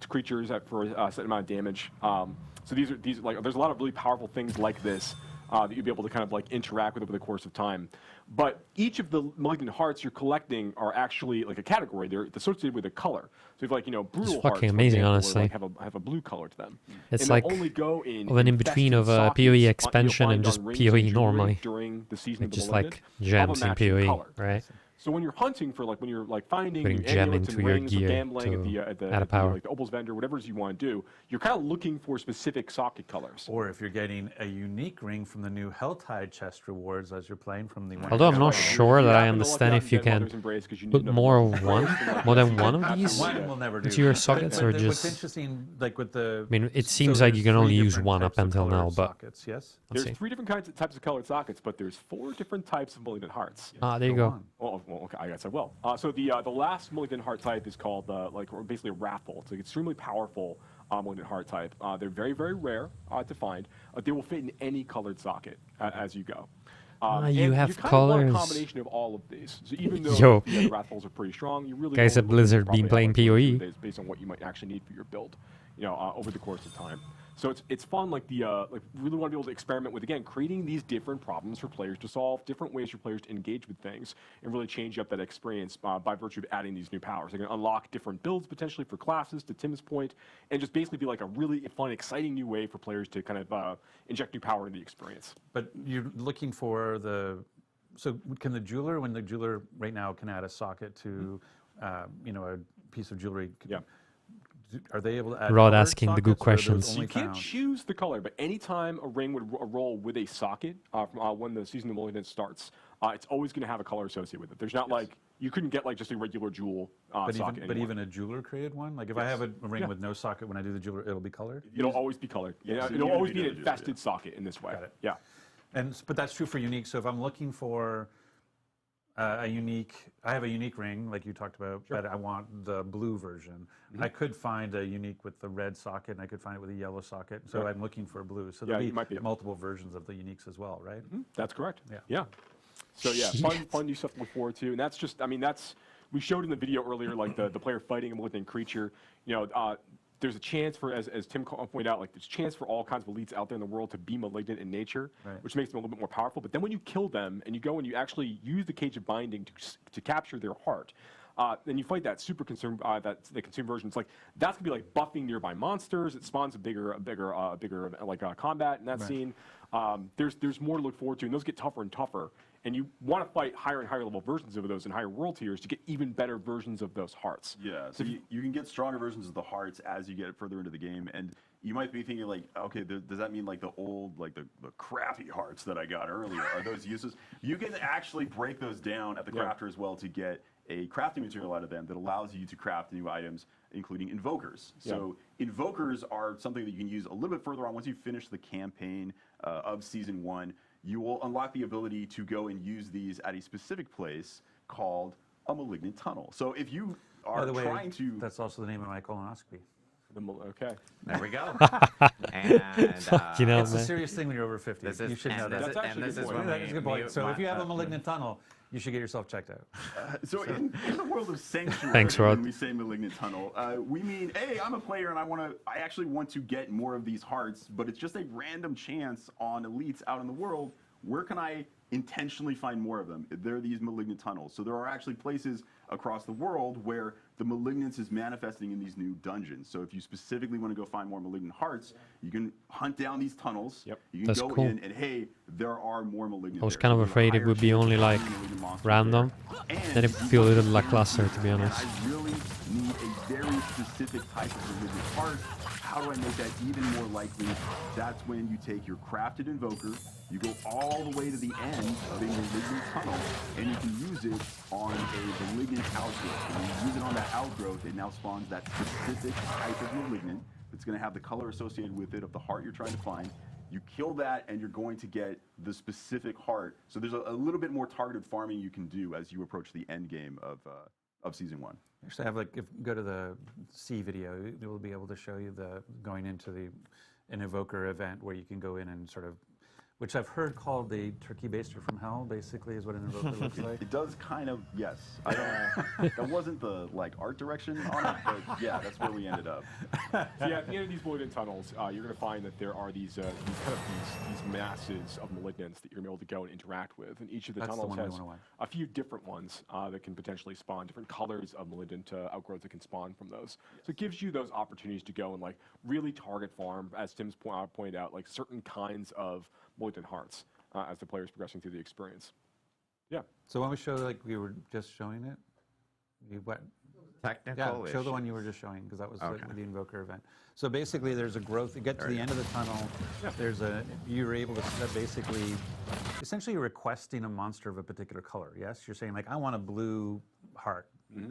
creatures for a set amount of damage. So these like there's a lot of really powerful things like this that you'll be able to kind of like interact with over the course of time. But each of the malignant hearts you're collecting are actually like a category. They're associated with a color. So if like brutal hearts, fucking for amazing, example, honestly. like have a blue color to them. It's And like they'll only go in an in-between of a infested PoE sockets expansion you'll and find just on rings PoE and jewelry normally. during the season of It's the just malignant, like of a gems in matching PoE, color. right? So when you're hunting for when you're finding Putting new gem amulets into and your rings or gear gambling to at the add a power. like the Opal's vendor, whatever it is you want to do, you're kind of looking for specific socket colors. Or if you're getting a unique ring from the new Helltide chest rewards as you're playing from the one. Although I'm not sure that I Yeah, understand if you can Mother's Embrace 'cause you need put another more Mother's of one, Embrace, like, more than yes, one of absolutely, these yeah. One will never do. into your But- sockets, but or what's just. interesting, like with the. I mean, it so seems like you can there's only three use different one up types of until now, colored but sockets, yes. let's There's see. 3 different types of colored sockets, but there's 4 different types of malignant hearts. Ah, there you Go go. on. Well, okay, I guess I will. So the last malignant heart type is called basically a raffle. It's an extremely powerful malignant heart type. They're very, very rare to find. They will fit in any colored socket as you go. You and have you kind of colors. want a combination of all of these. So even though Yo. the raffles are pretty strong, you really Guys only at Blizzard probably been playing have, like, 1 or 2 PoE. days based on what you might actually need for your build, over the course of time. So it's fun, really want to be able to experiment with, again, creating these different problems for players to solve, different ways for players to engage with things, and really change up that experience by virtue of adding these new powers. They can unlock different builds potentially for classes, to Tim's point, and just basically be like a really fun, exciting new way for players to kind of inject new power into the experience. But you're looking for the. So can the jeweler, when the jeweler right now can add a socket to, a piece of jewelry? Yeah. Are they able to add? Rod colored asking the good sockets, or are those questions. only You can't found? choose the color, but anytime a ring would roll with a socket from when the season of Malignant starts, it's always going to have a color associated with it. There's not you couldn't get just a regular jewel socket But anymore. even a jeweler created one. Like if I have a ring with no socket, when I do the jeweler, it'll be colored. It'll always be colored. Yeah, Yeah, so it'll you always do be an the infested socket in this way. Got it. Yeah. But that's true for unique. So if I'm looking for I have a unique ring, like you talked about, but I want the blue version. I could find a unique with the red socket, and I could find it with a yellow socket. So I'm looking for blue. So there'll you be, might be. multiple versions of the uniques as well, right? That's correct. Yeah. Yeah. So yeah, fun new stuff to look forward to, and that's just, we showed in the video earlier, like the player fighting a malignant creature. There's a chance for, as Tim pointed out, there's a chance for all kinds of elites out there in the world to be malignant in nature, which makes them a little bit more powerful. But then when you kill them and you go and you actually use the Cage of Binding to capture their heart, then you fight that super consume the consume version. It's that's gonna be buffing nearby monsters. It spawns a bigger combat in that scene. There's more to look forward to, and those get tougher and tougher. And you want to fight higher and higher level versions of those in higher world tiers to get even better versions of those hearts. Yeah, so you can get stronger versions of the hearts as you get further into the game, and you might be thinking okay, does that mean the old, the crappy hearts that I got earlier, are those useless? You can actually break those down at the crafter as well to get a crafting material out of them that allows you to craft new items, including invokers. So invokers are something that you can use a little bit further on. Once you finish the campaign of Season 1, you will unlock the ability to go and use these at a specific place called a malignant tunnel. So if you are By the way, trying to... that's also the name of my colonoscopy. Okay. There we go. And You know, It's a man. serious thing when you're over 50. this is, You should know and that. this, That's and actually a this good is point. when That's a good point. we- So if you have a my- malignant tunnel, you should get yourself checked out. So in the world of Sanctuary, Thanks, Rod. when we say malignant tunnel, we mean, hey, I'm a player and I actually want to get more of these hearts, but it's just a random chance on elites out in the world. Where can I intentionally find more of them? There are these malignant tunnels. So there are actually places across the world where the malignance is manifesting in these new dungeons. So if you specifically want to go find more malignant hearts, you can hunt down these tunnels. Yep. You can That's go cool. in and, hey, there are more malignant I was there. kind of So there's a afraid it higher would be chance of only like finding malignant monsters random. there. And Then it if would you feel a want little to lackluster, find to be honest. I really need a very specific type of malignant heart. How do I make that even more likely? That's when you take your crafted invoker, you go all the way to the end of a malignant tunnel, and you can use it on a malignant outgrowth. When you use it on that outgrowth, it now spawns that specific type of malignant that's going to have the color associated with it of the heart you're trying to find. You kill that, and you're going to get the specific heart. So there's a little bit more targeted farming you can do as you approach the end game of Season 1. Actually, I have like, if go to the C video, it will be able to show you the going into an evoker event where you can go in and sort of, which I've heard called the turkey baster from hell, basically, is what an invoker looks like. It does kind of, yes. I don't, that wasn't the like art direction on it, but yeah, that's where we ended up. So yeah, at the end of these malignant tunnels, you're going to find that there are these masses of malignants that you're going to be able to go and interact with, and each of the That's the tunnels one we has wanna watch. a few different ones that can potentially spawn different colors of malignant outgrowth that can spawn from those. So it gives you those opportunities to go and like really target farm, as Tim's pointed out, like certain kinds of malignant hearts as the player's progressing through the experience. Yeah. So when we show, like we were just showing it, you went. Technical Yeah, show the one issues. you were just showing, because that was Okay. the invoker event. So basically, there's a growth. You get to There the you end of the tunnel. There's you're able to basically, essentially, you're requesting a monster of a particular color. Yes, you're saying like, I want a blue heart,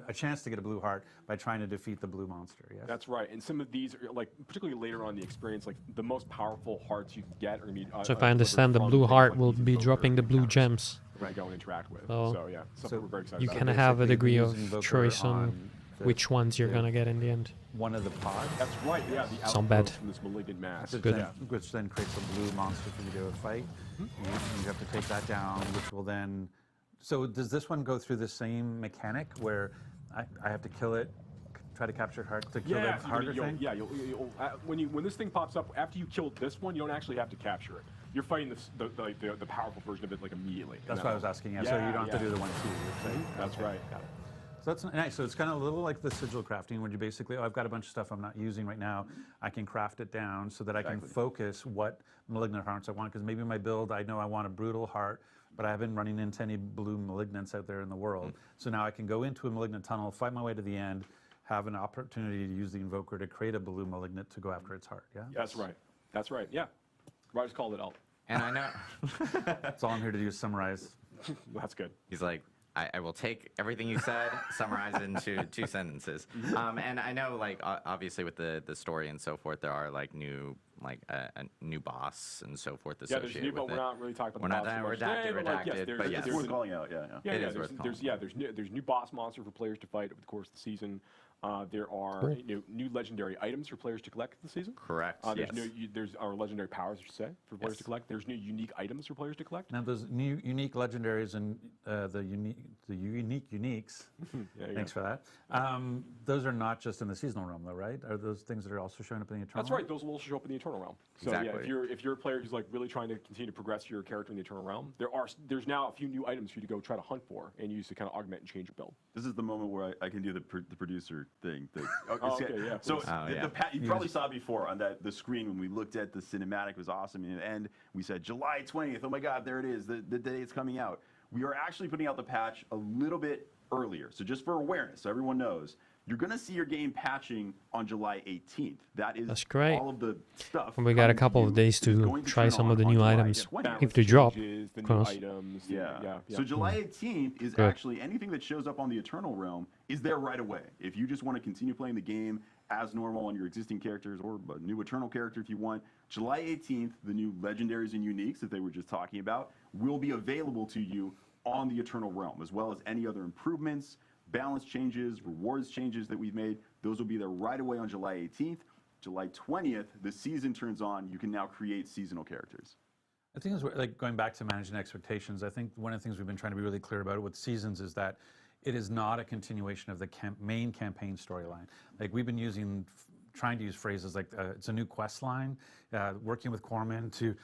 a chance to get a blue heart by trying to defeat the blue monster. Yes. That's right, and some of these, are, like particularly later on in the experience, like the most powerful hearts you can get are going to be. So if I understand, the blue heart will be dropping the blue gems. We're going to go and interact with. Oh. So yeah, something we're very excited You about. kind of have a basically degree of use invoker choice on the- which ones you're the- gonna get in the end. One of the pods. That's right. Yeah, the Sound bad. outgrowth from this malignant mass. Which Good. then, which then creates a blue monster for you to go fight. You have to take that down, which will then. So does this one go through the same mechanic where I have to kill it, try to capture heart to kill Yeah, that harder thing? when this thing pops up after you kill this one, you don't actually have to capture it. You're fighting the powerful version of it like immediately. That's what I was asking. Yeah, so you don't have to do the 1-2. That's right. Got it. So that's nice. So it's kind of a little like the sigil crafting, where you basically, I've got a bunch of stuff I'm not using right now. I can craft it down so that I can focus what malignant hearts I want. Because maybe my build, I know I want a brutal heart, but I haven't running into any blue malignants out there in the world. So now I can go into a malignant tunnel, fight my way to the end, have an opportunity to use the invoker to create a blue malignant to go after its heart. Yeah. That's right. That's right. Yeah. Roger's called it out. And I know. That's all I'm here to do is summarize. That's good. He's like, I will take everything you said, summarize it into 2 sentences. And I know, like, obviously with the story and so forth, there are like new, like a new boss and so forth Yeah, there's associated new, but with we're it. not really talking about We're the not boss too much redacted, today, but, like, yes, redacted, but yes. It's worth calling out, yeah. Yeah, It yeah, is worth there's new boss monster for players to fight over the course of the season. There are Cool. new legendary items for players to collect this season. Correct. There's yes. there's our legendary powers, I should say, for players Yes. to collect. There's new unique items for players to collect. Now those new unique legendaries and the unique uniques. There you Thanks go. for that. Those are not just in the seasonal realm, though, right? Are those things that are also showing up in the eternal? That's right. Those will also show up in the Eternal Realm. So yeah, Exactly. if you're a player who's like really trying to continue to progress your character in the Eternal Realm, there's now a few new items for you to go try to hunt for and use to kind of augment and change your build. This is the moment where I can do the producer thing. Okay, yeah, So please. you probably saw before on the screen when we looked at the cinematic, it was awesome. And we said July 20th. Oh my God, there it is, the day it's coming out. We are actually putting out the patch a little bit earlier. So just for awareness, so everyone knows, You're going to see your game patching on July 18th. That's great. All of the stuff. And we got a coming couple you of days that is to going try turn some on of the on new July items 20th. if they drop. Changes, the of new course. items. Yeah. Yeah. So July 18th is Good. actually anything that shows up on the Eternal Realm is there right away. If you just want to continue playing the game as normal on your existing characters or a new Eternal character if you want, July 18th, the new Legendaries and Uniques that they were just talking about will be available to you on the Eternal Realm, as well as any other improvements, balance changes, rewards changes that we've made. Those will be there right away on July 18th. July 20th, the season turns on. You can now create seasonal characters. I think it's like going back to managing expectations. I think one of the things we've been trying to be really clear about with Seasons is that it is not a continuation of the main campaign storyline. Like we've been trying to use phrases like it's a new quest line. Working with Corman to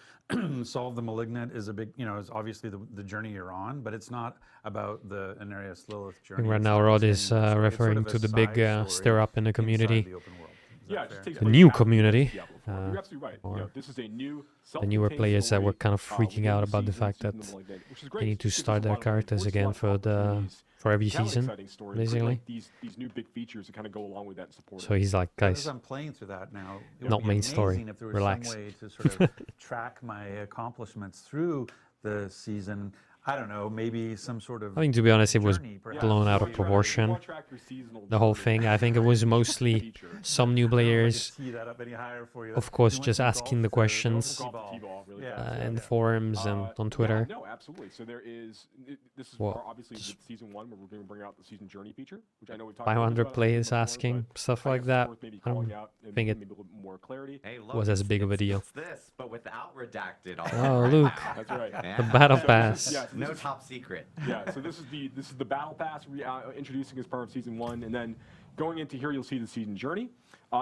solve the Malignant is a big, is obviously the journey you're on, but it's not about the Anarius Lilith I journey. think right It's now not Rod the is same story. It's sort referring of a to the big side story stir up in the inside community. the open world. Is Yeah, that it just fair? takes The place new after community, Diablo 4. You're absolutely right. or This is a new The newer self-contained players that were story, kind of freaking within out the about the season, fact that season of Malignant, which is they great. need to Gives us a start lot their of characters voice again slot for opportunities every to tell an season, exciting story, basically. like these new big features that kind of go along with that and support So it. he's like, But guys, as I'm playing through that now, it not would be main story. amazing if there was Relax. some way to sort of track my accomplishments through the season. I don't know, maybe some sort of I think to be honest, it was journey, Yeah, blown out so of you proportion. wanna track your seasonal The whole journey. thing. I think it was mostly Feature. some new I don't know if I players, could tee that up any higher for you. of course, You went just from asking the golf to questions Golf to T-ball. T-ball, really Yeah. fast. in the forums and on Twitter. Yeah, no, absolutely. So there is. This is Well, for obviously just with season 1, where we're going to bring out the season journey feature, which I know we talked about. 500 about players before, asking, but stuff I like guess that. it's worth maybe I don't calling out and think it maybe a little bit more clarity. Hey, look, was as big of a deal. It's this, but without redacted. All Oh, right Luke, now. That's right. Yeah. the battle So pass. yeah, so this No is- top secret. Yeah, so this is the battle pass introducing as part of season 1, and then going into here you'll see the season journey,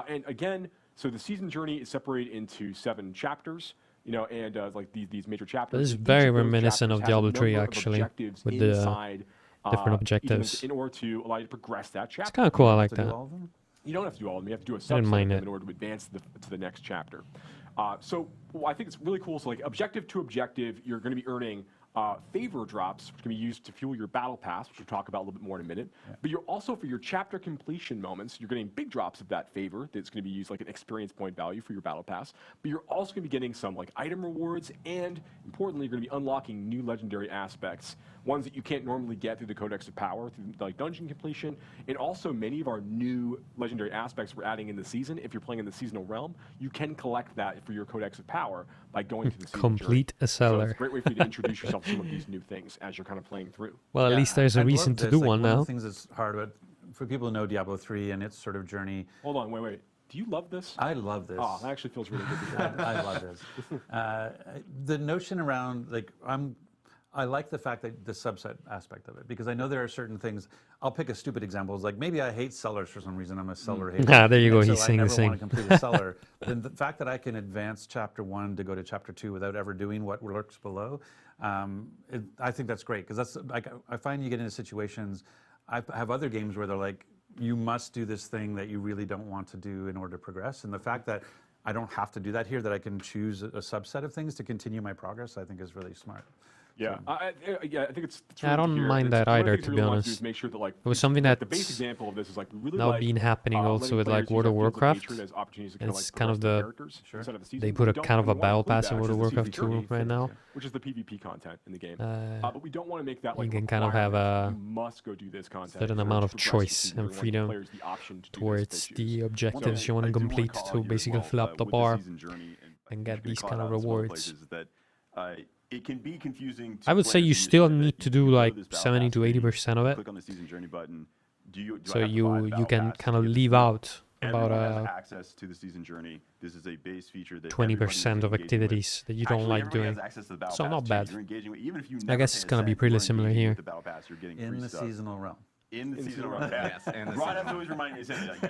and again, so the season journey is separated into 7 chapters, and like these major chapters. This is Each very of those reminiscent of chapters has a Diablo 3 number of actually, objectives with the inside, different each of them objectives. in order to allow you to progress that chapter. It's kind of cool. I like To do that. all of them? You don't have to do all of them. You have to do a I didn't subset mind of them it. in order to advance to the next chapter. So I think it's really cool. So like objective to objective, you're going to be earning favor drops, which can be used to fuel your battle pass, which we'll talk about a little bit more in a minute. Yeah. But you're also, for your chapter completion moments, you're getting big drops of that favor that's going to be used like an experience point value for your battle pass. But you're also going to be getting some like item rewards, and importantly, you're going to be unlocking new legendary aspects, ones that you can't normally get through the Codex of Power, through like dungeon completion, and also many of our new legendary aspects we're adding in the season. If you're playing in the seasonal realm, you can collect that for your Codex of Power by going to the season Complete journey. a seller. So it's a great way for you to introduce yourself to some of these new things as you're kind of playing through. Well, at Yeah, least there's a I reason love to this. do Like, one One now. of the things that's hard about, for people who know Diablo 3 and its sort of journey, Hold on, wait. Do you love this? I love this. Oh, that actually feels really good to hear. I love this. The notion around, like, I like the fact that the subset aspect of it, because I know there are certain things. I'll pick a stupid example. It's like maybe I hate sellers for some reason. I'm a seller hater. Ah, there you go. And He's so saying I the never want same. to complete a seller. Then the fact that I can advance chapter 1 to go to chapter 2 without ever doing what lurks below, I think that's great, because that's like I find you get into situations. I have other games where they're like, you must do this thing that you really don't want to do in order to progress, and the fact that I don't have to do that here, that I can choose a subset of things to continue my progress, I think is really smart. Yeah, I think it's I really don't good to hear. mind It's that one of the either, things to we be really wanna do honest. is make sure that like It was something like, the that's base example of this is like we really now like been happening also letting with like players use World of our fields Warcraft. hatred as opportunities to kinda, It's like, kind of progress their the characters inside of the season, they but put we a don't- kind of we a wanna battle include pass that, in which World of is the Warcraft season 2 journey, right now. which is the PvP content in the game. Uh, But we don't want to make that like you can kind of have requirement. a You must go do this content. certain in order amount to of progress the choice season. and We want freedom players the option to do this if towards they the choose. objectives you want to complete to basically fill up the bar and get these kind of rewards. It can be confusing. I would say you still need to do like 70 to 80% of it, Click on the season journey button. Do so I have to buy the you battle can pass to kind of get this leave done? out Everyone has about access to the season journey. This is a base feature that 20% of activities that you don't like everybody has doing. access to the battle So pass not too. bad. You're engaging with, even if you I never guess pay it's a gonna be cent, pretty you are similar engaging here. with the battle pass. You're getting In free the stuff. seasonal realm. In the seasonal realm. Yes, in the Rod has season. to always remind me to say that.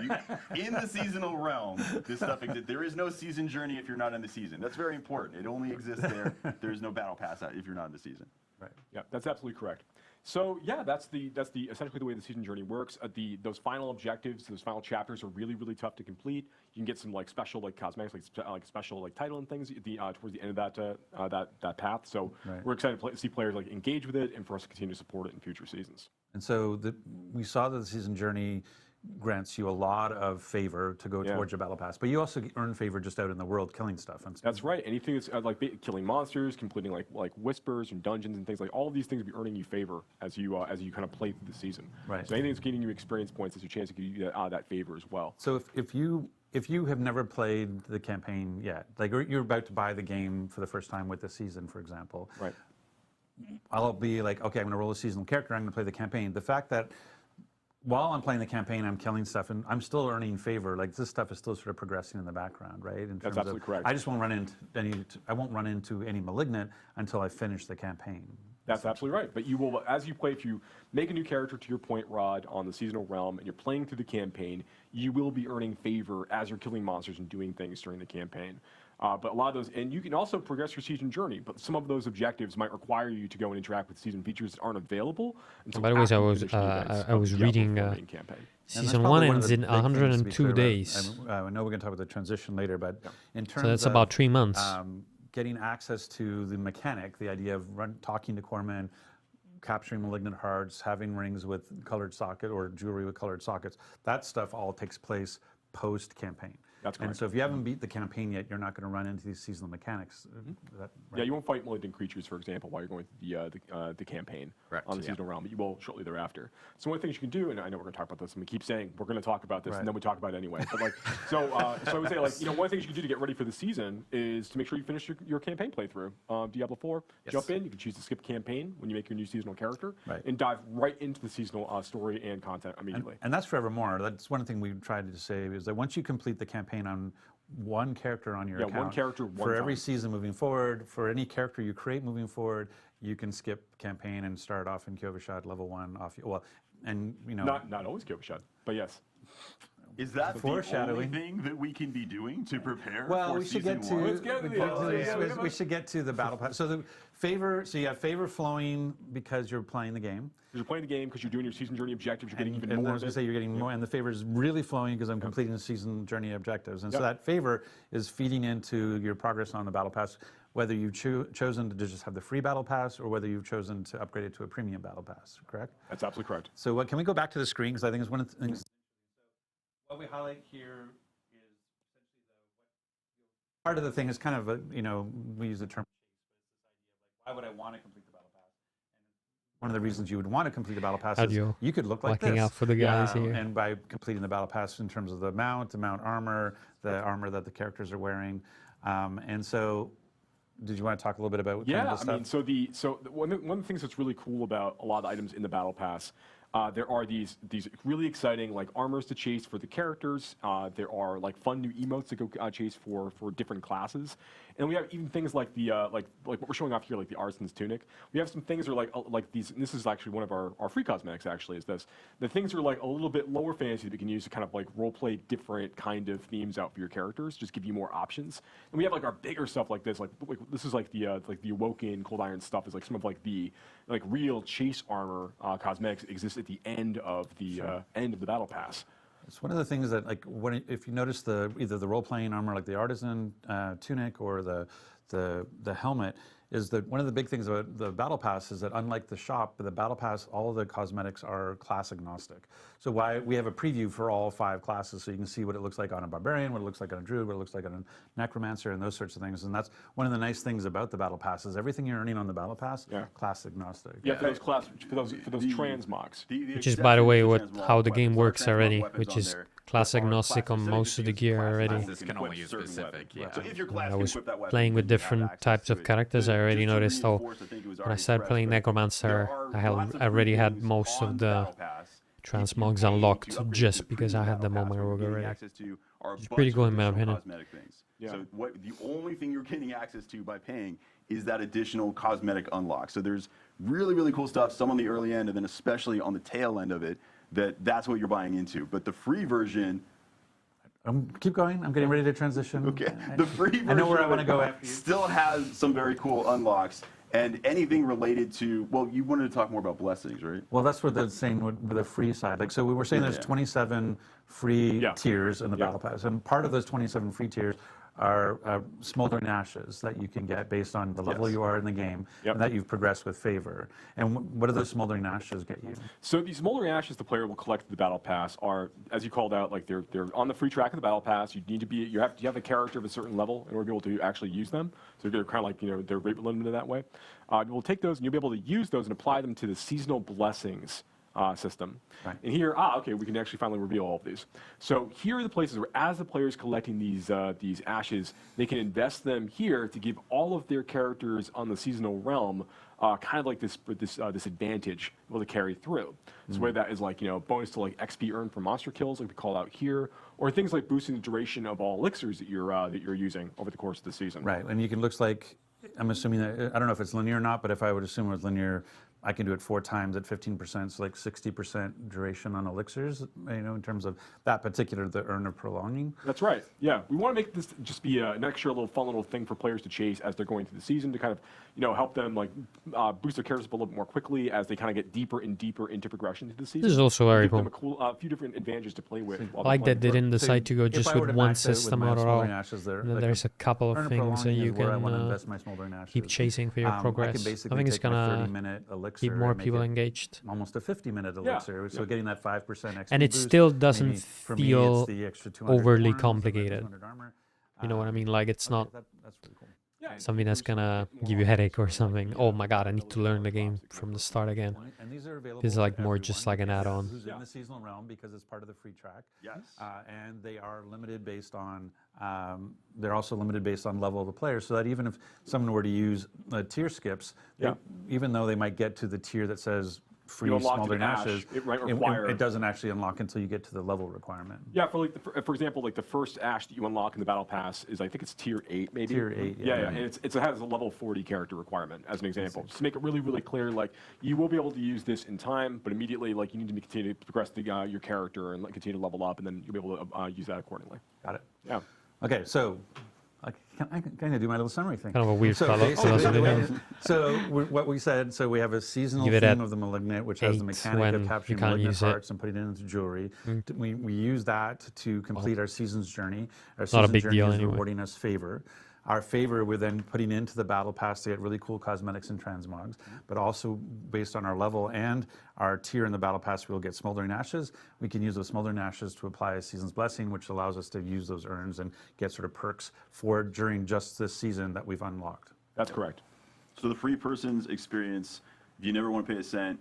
Like, in the seasonal realm, this stuff exists. There is no season journey if you're not in the season. That's very important. It only exists there. There's no battle pass if you're not in the season. Right. Yeah, that's absolutely correct. So yeah, that's the essentially the way the season journey works. Those final objectives, those final chapters are really tough to complete. You can get some like special like cosmetics, like special like title and things at towards the end of that path. So Right. we're excited to see players like engage with it and for us to continue to support it in future seasons. And so we saw that the season journey grants you a lot of favor to go towards your battle pass, but you also earn favor just out in the world killing stuff. And that's right. Anything that's like killing monsters, completing like whispers and dungeons and things like all of these things will be earning you favor as you kind of play through the season. Right. So anything that's getting you experience points is your chance to get you that favor as well. So if you have never played the campaign yet, like you're about to buy the game for the first time with the season, for example, right? I'll be like, okay, I'm going to roll a seasonal character. I'm going to play the campaign. The fact that while I'm playing the campaign, I'm killing stuff, and I'm still earning favor. Like this stuff is still sort of progressing in the background, right? That's absolutely correct. I just won't run into any malignant until I finish the campaign. That's absolutely right. But you will, as you play, if you make a new character, to your point, Rod, on the seasonal realm, and you're playing through the campaign, you will be earning favor as you're killing monsters and doing things during the campaign. But a lot of those, and you can also progress your season journey, but some of those objectives might require you to go and interact with season features that aren't available until by the way, I was reading season 1 ends in 102 days. I know we're going to talk about the transition later, but in terms so that's of about 3 months. Getting access to the mechanic, the idea of talking to corpsmen, capturing malignant hearts, having rings with colored socket or jewelry with colored sockets, that stuff all takes place post-campaign. That's correct. And so if you haven't beat the campaign yet, you're not going to run into these seasonal mechanics. Right? Yeah, you won't fight malignant creatures, for example, while you're going through the campaign on the seasonal realm, but you will shortly thereafter. So one of the things you can do, and I know we're going to talk about this, and we keep saying we're going to talk about this, and then we talk about it anyway. But like, so I would say, like, one of the things you can do to get ready for the season is to make sure you finish your campaign playthrough. Diablo 4, jump in. You can choose to skip campaign when you make your new seasonal character, and dive right into the seasonal story and content immediately. And that's forevermore. That's one thing we tried to say is that once you complete the campaign on one character on your account. One character, one for time. every season moving forward, for any character you create moving forward, you can skip campaign and start off in Kyovashad level 1 off. Well, and not always Kyovashad, but yes. Is that the only thing that we can be doing to prepare for we should season get to. one? We should get to the battle pass. So the favor. So you have favor flowing because you're playing the game. Because you're playing the game, because you're doing your season journey objectives, you're getting even more. I was going to say you're getting more, and the favor is really flowing because I'm completing the season journey objectives, and so that favor is feeding into your progress on the battle pass. Whether you've chosen to just have the free battle pass or whether you've chosen to upgrade it to a premium battle pass, correct? That's absolutely correct. So can we go back to the screen because I think it's one of the things. What we highlight here is essentially part of the thing is kind of we use the term why would I want to complete the battle pass? And one of the reasons you would want to complete the battle pass is you could look like this. Out for the guys here. And by completing the battle pass in terms of the mount armor, the armor that the characters are wearing, and so. Did you want to talk a little bit about kind of the stuff? I mean, so one of the things that's really cool about a lot of the items in the battle pass, there are these really exciting like armors to chase for the characters. There are like fun new emotes to go chase for different classes, and we have even things like the like what we're showing off here, like the Artisan's Tunic. We have some things that are like these. And this is actually one of our free cosmetics. Actually, is this the things are like a little bit lower fantasy that we can use to kind of like role play different kind of themes out for your characters, just give you more options. And we have like our bigger stuff like this, like this is like the Awoken Cold Iron stuff is like some of like the like real chase armor cosmetics that exist at the end of the battle pass. It's one of the things that like if you notice either the role playing armor like the Artisan tunic or the helmet is that one of the big things about the battle pass is that unlike the shop, the battle pass all the cosmetics are class agnostic. So we have a preview for all 5 classes, so you can see what it looks like on a barbarian, what it looks like on a druid, what it looks like on a necromancer, and those sorts of things. And that's one of the nice things about the battle pass is everything you're earning on the battle pass, class agnostic. Yeah, for those transmogs. Which is, by the way, how the game works already, which is class agnostic on most of the gear already. This can only use specific, So if your When class I was can equip that weapon, playing with then you have different access types to of it. characters, I already Just to noticed reinforce, I think it was when I already started playing expressed, but Necromancer, there I are lots of already had things most on of the the battle pass transmogs to unlocked upgrade just to the because I had them on my premium rogue battle pass. What you're already. getting access to are a It's bunch pretty of cool in my additional opinion. cosmetic things. So the only thing you're getting access to by paying is that additional cosmetic unlock. So there's really, really cool stuff, some on the early end and then especially on the tail end of it, that's what you're buying into. But the free version... Keep going. I'm getting ready to transition. Okay. The free version I know where I want to go after you. Still has some very cool unlocks. And anything related to, well, you wanted to talk more about blessings, right? Well, that's what they're saying with the free side. Like, so we were saying there's 27 free tiers in the battle pass, and part of those 27 free tiers are smoldering ashes that you can get based on the level you are in the game, and that you've progressed with favor. And what do those smoldering ashes get you? So these smoldering ashes the player will collect with the battle pass are, as you called out, like they're on the free track of the battle pass. You need to be you have a character of a certain level in order to be able to actually use them. So they're kind of like they're rate limited that way. We'll take those and you'll be able to use those and apply them to the seasonal blessings system. Right. And here, okay, we can actually finally reveal all of these. So here are the places where, as the player is collecting these ashes, they can invest them here to give all of their characters on the seasonal realm kind of like this advantage able to carry through. So whether that is like bonus to like XP earned from monster kills, like we call out here, or things like boosting the duration of all elixirs that you're using over the course of the season. Right, and you can looks like I'm assuming that I don't know if it's linear or not, but if I would assume it was linear, I can do it 4 times at 15%, so like 60% duration on elixirs, in terms of that particular, the earn or prolonging. That's right, yeah. We want to make this just be an extra little fun little thing for players to chase as they're going through the season to kind of, help them like boost their characters up a little bit more quickly as they kind of get deeper and deeper into progression through the season. This is also very give cool. them a cool, few different advantages to play with. I like that they didn't decide to go if just I were with to one max out with system my at all. smoldering ashes there, Then like there's a couple earn of or things that prolonging you is where I want to can invest my smoldering ashes. keep chasing for your I progress. can I basically think it's take my gonna 30-minute elixir keep more and make people it engaged. almost a 50-minute elixir, so getting that 5% XP And it boost, still doesn't maybe for me, feel it's the extra 200 overly corn, so complicated. 200 armor. You know what I mean? Like it's Okay, not that's pretty cool. something that's gonna give you a headache or something. Oh my god, I need to learn the game from the start again. And these are available This is like to more just everyone like an add-on. who's in the seasonal realm because it's part of the free track. Yes. And they are limited based on, they're also limited based on level of the player, so that even if someone were to use tier skips, even though they might get to the tier that says free smoldering ashes, it doesn't actually unlock until you get to the level requirement. Yeah, for like for example, like the first ash that you unlock in the battle pass is I think it's tier 8 maybe. Tier 8, yeah. And it has a level 40 character requirement as an example. Just to make it really really clear, like you will be able to use this in time, but immediately like you need to continue to progress your character and continue to level up, and then you'll be able to use that accordingly. Got it. Yeah. Okay, so I can kind of do my little summary thing. Kind of a weird so, follow. What we said, so we have a seasonal Give it theme at of the Malignant, which has the 8 mechanic when of you capturing can't malignant use it. parts and putting it into jewelry. We use that to complete our season's journey. Our Not a season's big journey deal is anyway. rewarding us favor. Our favor we're then putting into the battle pass to get really cool cosmetics and transmogs, but also based on our level and our tier in the battle pass, we'll get smoldering ashes. We can use those smoldering ashes to apply a season's blessing, which allows us to use those urns and get sort of perks for during just this season that we've unlocked. That's correct. So the free person's experience, if you never want to pay a cent,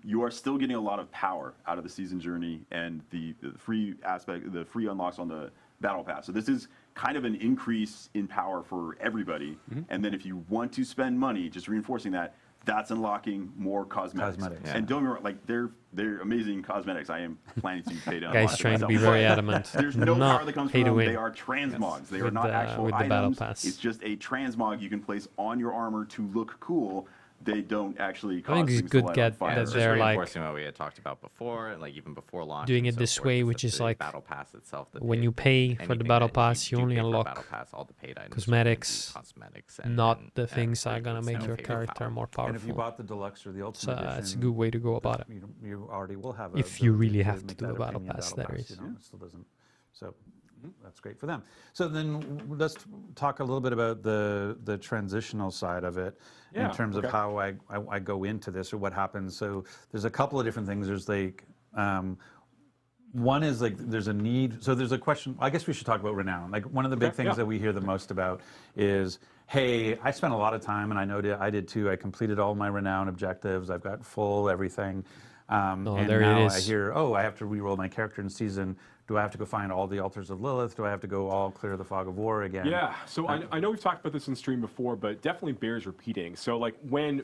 you are still getting a lot of power out of the season journey and the free aspect, the free unlocks on the battle pass. So this is kind of an increase in power for everybody. And then if you want to spend money, just reinforcing that, that's unlocking more cosmetics. Yeah. And don't get me wrong, like they're amazing cosmetics. I am planning to pay to unlock Guys them trying to myself. be very adamant. There's no Not power that comes pay from to them. win. They are transmogs. They are With not the- actual with the battle items. pass. It's just a transmog you can place on your armor to look cool. They don't actually cause I think it's things to good light get on fire. that It's just they're like reinforcing what we had talked about before, like even before launch. doing and it so this forth, way, is which that is the like battle pass itself. when you pay for the anything battle that pass, you do only pay for a unlock battle pass, all the paid items will cosmetics, be cosmetics, not the and things that are gonna it's make no your paid character power. more And if you powerful. bought the deluxe or the So ultimate edition, it's a good way to go about it. You already will have If the you ability really have to make do that a battle premium pass, that is. It still doesn't. So that's great for them. So then let's talk a little bit about the transitional side of it in terms of how I go into this or what happens. So there's a couple of different things. There's like one is like there's a need. So there's a question. I guess we should talk about renown. Like one of the big things that we hear the most about is, hey, I spent a lot of time, and I know I did too. I completed all my renown objectives. I've got full everything. And there it now is. I hear, oh, I have to reroll my character in season. Do I have to go find all the altars of Lilith? Do I have to go all clear the fog of war again? Yeah, so I know we've talked about this in stream before, but it definitely bears repeating. So like when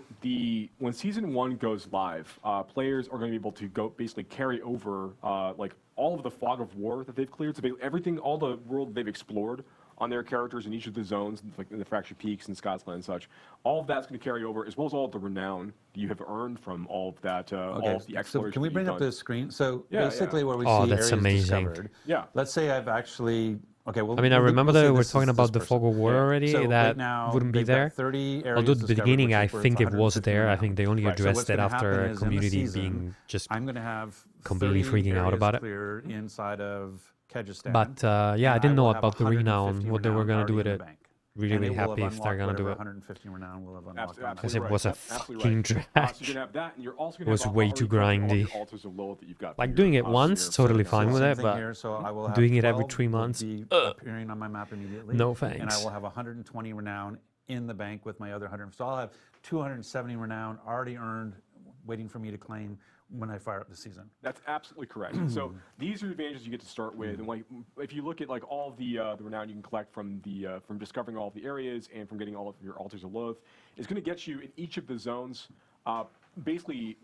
season 1 goes live, players are going to be able to go basically carry over like all of the fog of war that they've cleared. So everything, all the world they've explored on their characters in each of the zones, like in the Fractured Peaks and Scotsland and such, all of that's going to carry over, as well as all of the renown that you have earned from all of that, all of the exploration. So can we bring up the screen? So basically where we see that's areas amazing. discovered. Yeah. Let's say I've actually, okay, well, I mean, I remember we'll that say we're this talking is about this the fog person. of war already. So that right now, wouldn't be they've got there. 30 areas Although at the discovered, beginning, which I is worth think it was 150 there. I renown. think they only So addressed what's it gonna happen after is in the community season, being just I'm going to have completely 30 freaking out areas about it. clear inside of Kyrgyzstan. But yeah, I and didn't know will have about the 150 renown, what they were going to do with already in it. the bank. Really, And really it will happy have if they're going to do unlocked it. whatever 150 renown will have unlocked. Absolutely. Because it right. was a Absolutely fucking right. drag. So you're gonna have that, and you're also gonna It was have way already too collected all grindy. the altars of Lilith that you've got. Like for doing your, it once, your totally same fine with Same it, thing but here, so I will have doing it every 12 3 will months, be appearing on my map immediately. no And I thanks. will have 120 renown in the bank with my other 100. So I'll have 270 renown already earned, waiting for me to claim when I fire up the season. That's absolutely correct. So these are the advantages you get to start with, and like if you look at like all the renown you can collect from the from discovering all of the areas and from getting all of your altars of Lilith, it's going to get you in each of the zones, basically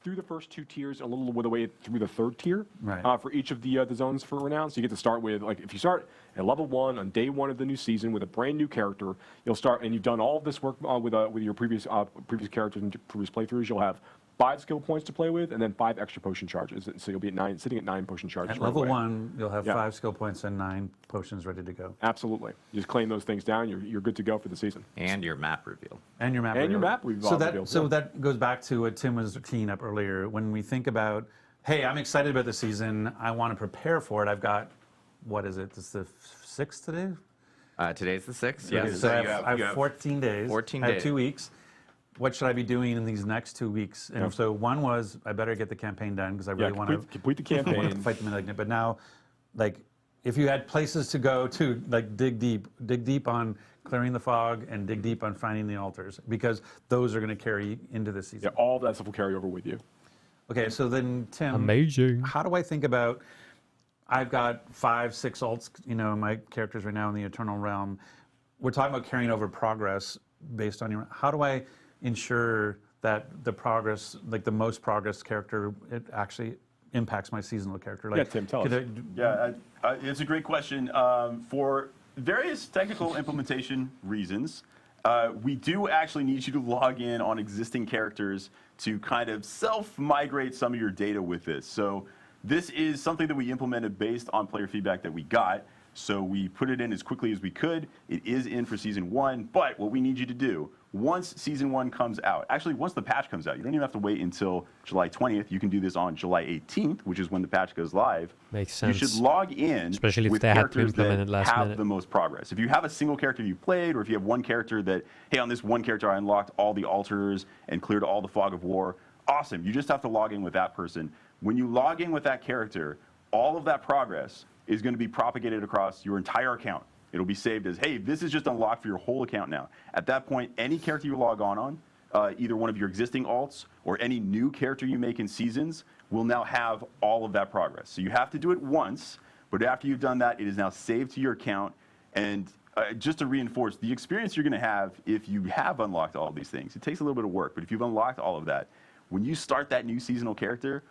through the first 2 tiers, and a little bit of the way through the 3rd tier Right. for each of the zones for renown. So you get to start with like if you start at level 1 on day 1 of the new season with a brand new character, you'll start and you've done all of this work with your previous characters and previous playthroughs. You'll have 5 skill points to play with, and then 5 extra potion charges. So you'll be at sitting at 9 potion charges. At right level away. 1, you'll have Yeah. 5 skill points and 9 potions ready to go. Absolutely. You just claim those things down. You're good to go for the season. And your map reveal. And your map And your reveal. map reveal So that reveal, so yeah. that goes back to what Tim was teeing up earlier. When we think about, hey, I'm excited about the season. I want to prepare for it. I've got, what is it? This is the 6th today? Today's the 6th. Okay, Yes. so I you have you have 14 days. 14 I have days. 2 weeks. What should I be doing in these next 2 weeks? And Yeah. so one was, I better get the campaign done because I really want to complete the campaign. fight the malignant. But now, like, if you had places to go to, like, dig deep on clearing the fog and dig deep on finding the altars, because those are going to carry into the season. Yeah, all of that stuff will carry over with you. Okay, so then, Tim, Amazing. how do I think about, I've got 5, 6 alts, my characters right now in the Eternal Realm. We're talking about carrying over progress based on how do I ensure that the progress, like the most progress character, it actually impacts my seasonal character? Like, Yeah, Tim, tell us. Yeah, it's a great question. For various technical implementation reasons, we do actually need you to log in on existing characters to kind of self-migrate some of your data with this. So this is something that we implemented based on player feedback that we got. So we put it in as quickly as we could. It is in for Season 1, but what we need you to do, once Season 1 comes out, actually once the patch comes out, you don't even have to wait until July 20th. You can do this on July 18th, which is when the patch goes live. Makes sense. You should log in Especially if with they had to characters implement that it last have minute. the most progress. If you have a single character you played, or if you have one character that, hey, on this one character I unlocked all the altars and cleared all the fog of war, awesome. You just have to log in with that person. When you log in with that character, all of that progress is going to be propagated across your entire account. It'll be saved as, hey, this is just unlocked for your whole account now. At that point, any character you log on, either one of your existing alts or any new character you make in seasons will now have all of that progress. So you have to do it once, but after you've done that, it is now saved to your account. And just to reinforce, the experience you're going to have if you have unlocked all of these things, it takes a little bit of work, but if you've unlocked all of that, when you start that new seasonal character,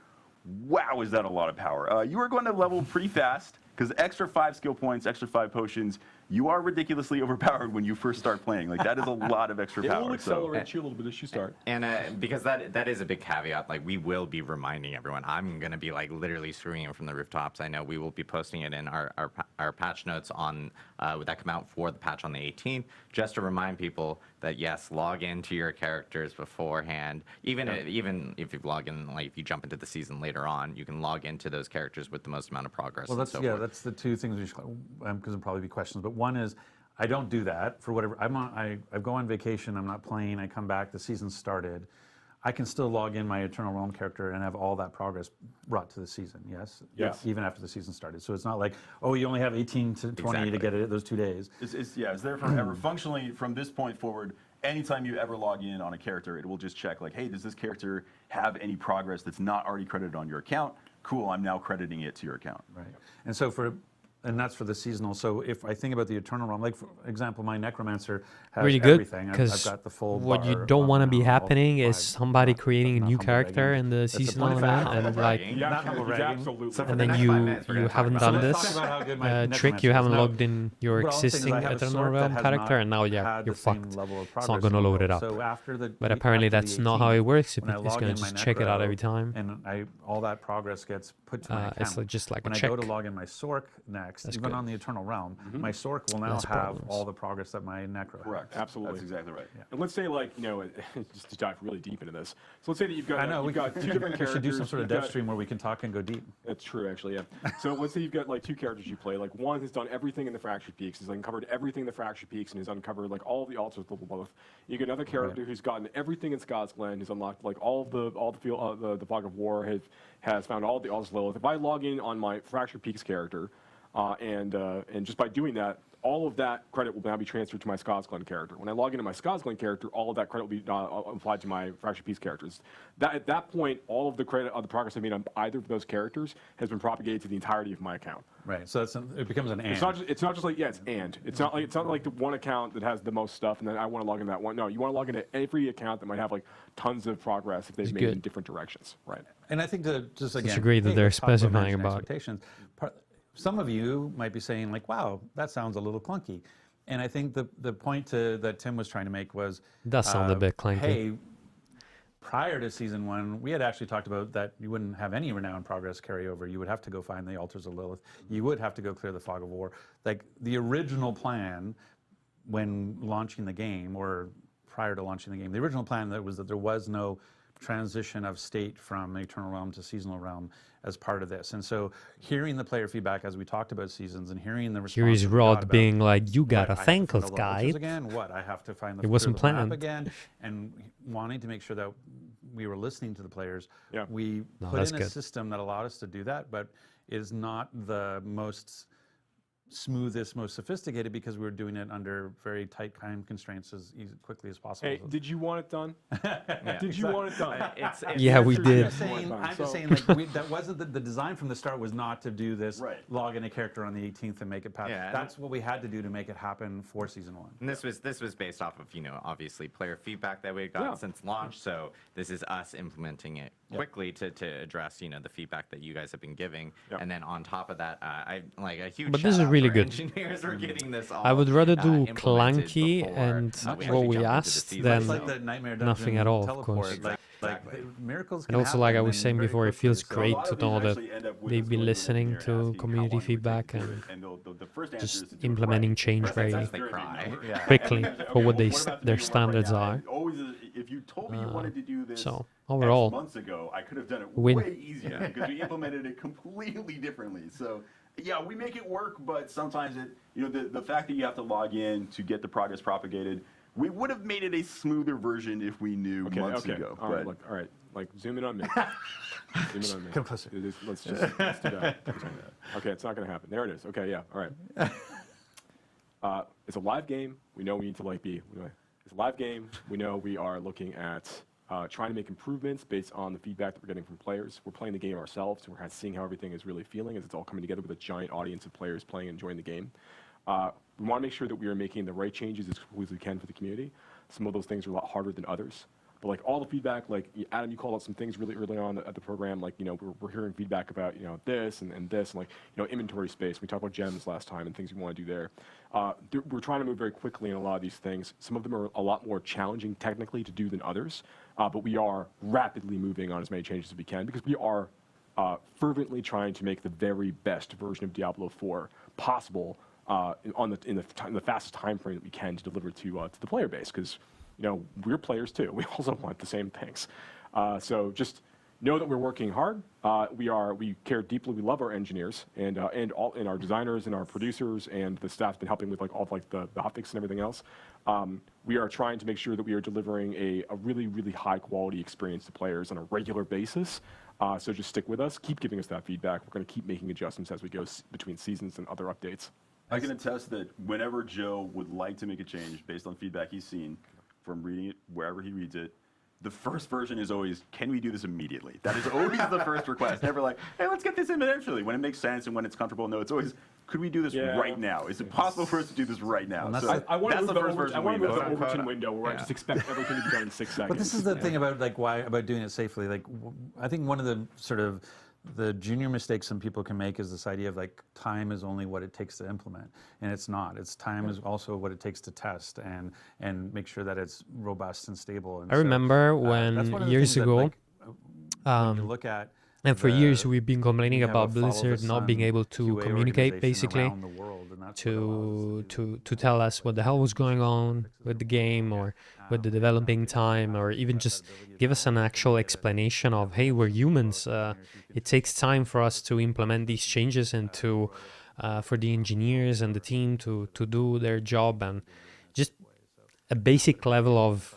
wow, is that a lot of power. You are going to level pretty fast, because extra 5 skill points, extra 5 potions, you are ridiculously overpowered when you first start playing. Like, that is a lot of extra It power. will accelerate you a little bit as you start. And because that is a big caveat, like we will be reminding everyone. I'm going to be like literally screaming from the rooftops. I know we will be posting it in our patch notes on that come out for the patch on the 18th, just to remind people that yes, log into your characters beforehand. Even if you log in, like if you jump into the season later on, you can log into those characters with the most amount of progress. Well, and so forth. that's the 2 things we should, because there'll probably be questions. But one is, I don't do that for whatever. I go on vacation. I'm not playing. I come back. The season started. I can still log in my Eternal Realm character and have all that progress brought to the season. Yes. Yes. Even after the season started. So it's not like, oh, you only have 18 to 20 to Exactly. get it those 2 days. It's there forever. Functionally, from this point forward, anytime you ever log in on a character, it will just check like, hey, does this character have any progress that's not already credited on your account? Cool, I'm now crediting it to your account. Right. And so and that's for the seasonal. So if I think about the Eternal Realm, like for example, my Necromancer has Really good, everything. I've because got the full what you bar don't of, want to be all happening 5, is somebody not- creating a not new humble character bragging. in the That's a seasonal point event, fact. and like, bragging. Not humble bragging. Absolutely. So for and the then next 5 minutes, we're you gonna talk haven't about done that. let's this talk about how good my trick. You Necromancer is. haven't Now, logged in your what I'll say is existing I have a Eternal sword that Realm has character, not and now had you're the same fucked. level of It's not progress gonna in the load it world. up. So after the But apparently after the that's not how it 18th, works. when I It's log gonna in my just check it out Necro, every time. and all that progress gets put to my account. It's like just like when a I go to check. log in my Sork, next, That's even good. on the Eternal Realm, my Sorc will now Less have problems. all the progress that my Necro Correct. has. Absolutely. That's exactly right. And let's say, like, just to dive really deep into this. So let's say that you've got, I know, you've got two different we characters. should do some sort of you've dev got- stream where we can talk and go deep. That's true, actually, yeah. So let's say you've got like two characters you play. Like one has done everything in the Fractured Peaks, has uncovered everything in the Fractured Peaks, and has uncovered like all the altars level both. You get another character who's gotten everything in Scott's Glen, who's unlocked like all the field, the Fog of War, has found all the altars Lilith. If I log in on my Fractured Peaks character, and just by doing that, all of that credit will now be transferred to my Scott's Glen character. When I log into my Scott's Glen character, all of that credit will be applied to my Fractured Peaks characters. At that point, all of the credit of the progress I made on either of those characters has been propagated to the entirety of my account. Right. So it becomes an and. It's not just like it's and. It's not like the one account that has the most stuff, and then I want to log into that one. No, you want to log into every account that might have like tons of progress if they've made it in different directions. Right. And I think to just again, great that they're let's talk about specifying managing about- expectations. Some of you might be saying like, "Wow, that sounds a little clunky," and I think the point that Tim was trying to make was Does sound a bit clunky. Hey, prior to season 1, we had actually talked about that you wouldn't have any renown progress carryover. You would have to go find the altars of Lilith. You would have to go clear the Fog of War. Like the original plan when launching the game, or prior to launching the game, the original plan that there was no transition of state from the Eternal Realm to Seasonal Realm as part of this. And so hearing the player feedback as we talked about seasons and hearing the response Here is that we got Rod about, being like, you got what, a I have to thankless find all the altars guide. again. What, I have to find the It wasn't clear the map planned. again, and wanting to make sure that we were listening to the players. Yeah. We No, put that's in a good. system that allowed us to do that, but is not the most smoothest, most sophisticated, because we were doing it under very tight time constraints as quickly as possible. Hey, did you want it done? Yeah. Did you want it done? Yeah, we did. I'm just saying, like, that wasn't the design from the start was not to do this, Right. log in a character on the 18th and make it pass. Yeah, That's what we had to do to make it happen for season 1. And this was based off of, obviously player feedback that we've gotten since launch. So this is us implementing it quickly to address, the feedback that you guys have been giving. Yep. And then on top of that, I like a huge But this shout is out really for good. engineers for getting this all I would rather do implemented clunky before, and actually what jump we into the asked season. than It's like the Nightmare Dungeon nothing at all, of teleport. course. Like Exactly. miracles And can also, like I happen was saying very before, it quickly, feels so- great A lot to of know these that actually end up with they've us been going to the listening engineer to and asking how community long it would take feedback to do and it. And the first answer just is to do it implementing right. change First very answer is They very cry. easy. Yeah. quickly And then, for what okay, they well, about their doing it right standards now? are. And always, if you told me you wanted to do this So X overall, months ago, I could have done it win. way easier because we implemented it completely differently. So yeah, we make it work, but sometimes the fact that you have to log in to get the progress propagated, we would have made it a smoother version if we knew months ago. All right, but- look, all right. Like, zoom in on me. Zoom in on me. Come closer. Let's do that. Okay, it's not going to happen. There it is. Okay, yeah, all right. It's a live game. We know we need to it's a live game. We know we are looking at trying to make improvements based on the feedback that we're getting from players. We're playing the game ourselves, and we're kind of seeing how everything is really feeling as it's all coming together with a giant audience of players playing and enjoying the game. We want to make sure that we are making the right changes as quickly as we can for the community. Some of those things are a lot harder than others. But like all the feedback, like Adam, you called out some things really early on at the program, like, we're hearing feedback about, this and this, and like, inventory space. We talked about gems last time and things we want to do there. We're trying to move very quickly in a lot of these things. Some of them are a lot more challenging technically to do than others, but we are rapidly moving on as many changes as we can because we are fervently trying to make the very best version of Diablo 4 possible in the fastest time frame that we can to deliver to the player base, because we're players too. We also want the same things. So just know that we're working hard. We care deeply. We love our engineers and our designers and our producers, and the staff's been helping with like all of like the hotfix and everything else. We are trying to make sure that we are delivering a really, really high quality experience to players on a regular basis. So just stick with us. Keep giving us that feedback. We're going to keep making adjustments as we go between seasons and other updates. I can attest that whenever Joe would like to make a change based on feedback he's seen from reading it wherever he reads it, the first version is always, can we do this immediately? That is always the first request. Never like, hey, let's get this in eventually. When it makes sense and when it's comfortable. No, it's always, could we do this right now? Is it possible for us to do this right now? Well, So I want to that's move the first version I want to we move the use. Overton window where I just expect everything to be done in 6 seconds. But this is the thing about about doing it safely. Like I think one of the sort of the junior mistakes some people can make is this idea of like time is only what it takes to implement, and it's not. It's time is also what it takes to test and make sure that it's robust and stable. And I remember that's one when of the years things that, ago, like, when you look at And for years we've been we complaining have a about follow the Blizzard not being sun able to QA communicate, organization basically, around the world, and that's what allows us to tell us what the hell was going on with the game or with the developing time, or even just give us an actual explanation of, hey, we're humans. It takes time for us to implement these changes and to for the engineers and the team to do their job, and just a basic level of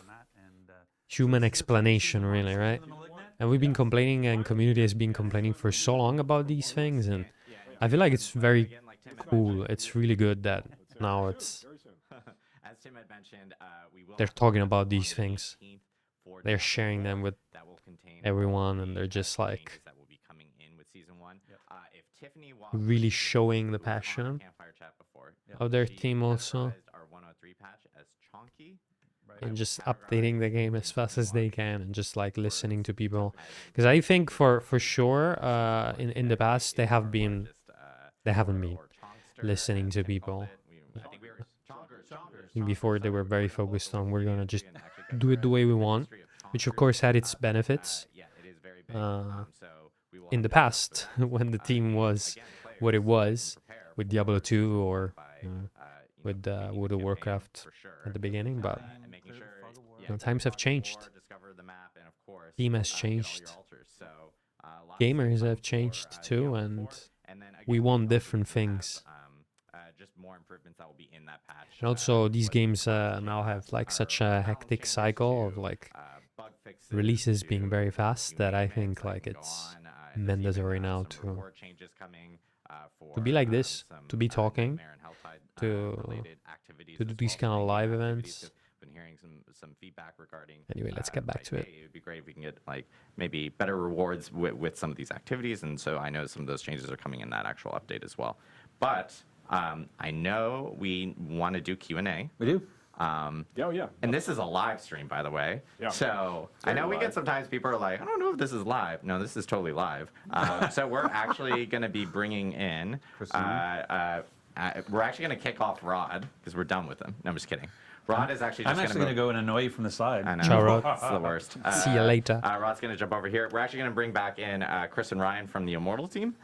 human explanation, really, right? And we've been complaining, and community has been complaining for so long about these things, and I feel like it's very cool. It's really good that now it's As Tim had mentioned, we will they're have talking one about on these the things. 18th for They're Diablo sharing them 4 with that will contain everyone, all and the, they're just changes like that will be coming in with season 1. If Tiffany really was showing the on our passion campfire chat before, of their she team also, categorized our 103 patch as chonky. and just updating the game as fast as they can, and just like listening to people, because I think for sure in the past they haven't been listening to people. I think before they were very focused on, we're gonna just do it the way we want, which of course had its benefits in the past when the team was what it was with Diablo 2 or with World of Warcraft at the beginning, but times have changed. Team has changed. Gamers have changed too, and we want different things. Just more improvements that will be in that patch. And also, these games now have like such a hectic cycle of like releases being very fast that I think like it's mandatory now to be like this, to be talking, to do these kind of live events. Been hearing some feedback regarding. Anyway, let's get back to it. It would be great if we can get like maybe better rewards with some of these activities, and so I know some of those changes are coming in that actual update as well. But I know we want to do Q&A. We do. Yeah. And this is a live stream, by the way. Yeah. So I know we get sometimes people are like, I don't know if this is live. No, this is totally live. So we're actually going to be bringing in. We're actually going to kick off Rod because we're done with him. No, I'm just kidding. Rod is actually just I'm actually going to go and annoy you from the side. I know. Ciao, Rod. It's the worst. See you later. Rod's going to jump over here. We're actually going to bring back in Chris and Ryan from the Immortal team,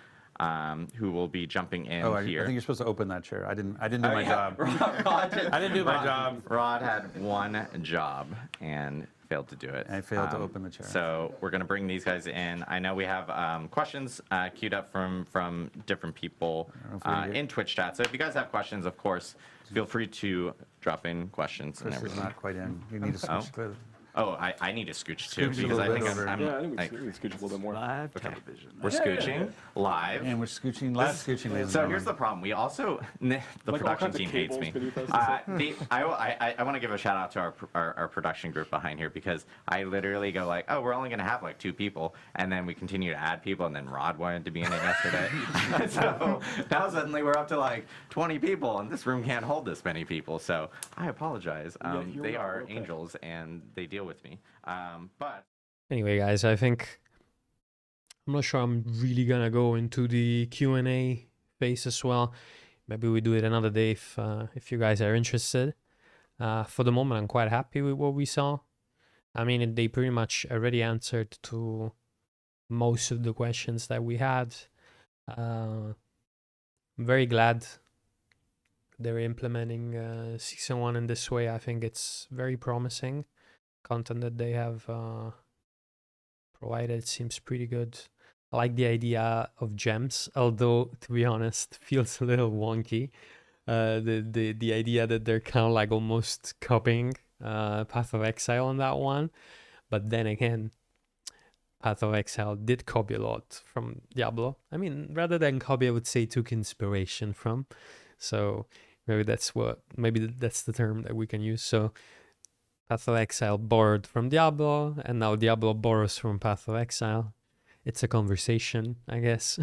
who will be jumping in here. I think you're supposed to open that chair. I didn't do my job. I didn't do my job. Rod had one job and failed to do it. I failed to open the chair. So we're going to bring these guys in. I know we have questions queued up from different people in Twitch chat. So if you guys have questions, of course, feel free to drop in questions and Chris is everything. not quite in. You need to switch clearly. Oh, I need to scooch too Scooch a because I little think bit over. I'm Yeah, I think like, we can scooch a little bit more. Live television. we're scooching live. And we're scooching, live scooching, ladies So and here's the gentlemen. problem. We also the all production kinds of team hates cables me. beneath us and I want to give a shout out to our production group behind here because I literally go like, oh, we're only gonna have like 2 people, and then we continue to add people, and then Rod wanted to be in it yesterday. So now suddenly we're up to like 20 people, and this room can't hold this many people. So I apologize. you're They right, are okay. angels, and they deal with me. But Anyway, guys, I think I'm not sure I'm really gonna go into the Q&A phase as well. Maybe we do it another day if you guys are interested. For the moment, I'm quite happy with what we saw. I mean, they pretty much already answered to most of the questions that we had. I'm very glad they're implementing Season 1 in this way. I think it's very promising. Content that they have provided seems pretty good. I like the idea of gems, although to be honest, feels a little wonky. The idea that they're kind of like almost copying Path of Exile on that one, but then again, Path of Exile did copy a lot from Diablo. I mean, rather than copy, I would say took inspiration from. So maybe that's the term that we can use. So Path of Exile borrowed from Diablo, and now Diablo borrows from Path of Exile. It's a conversation, I guess.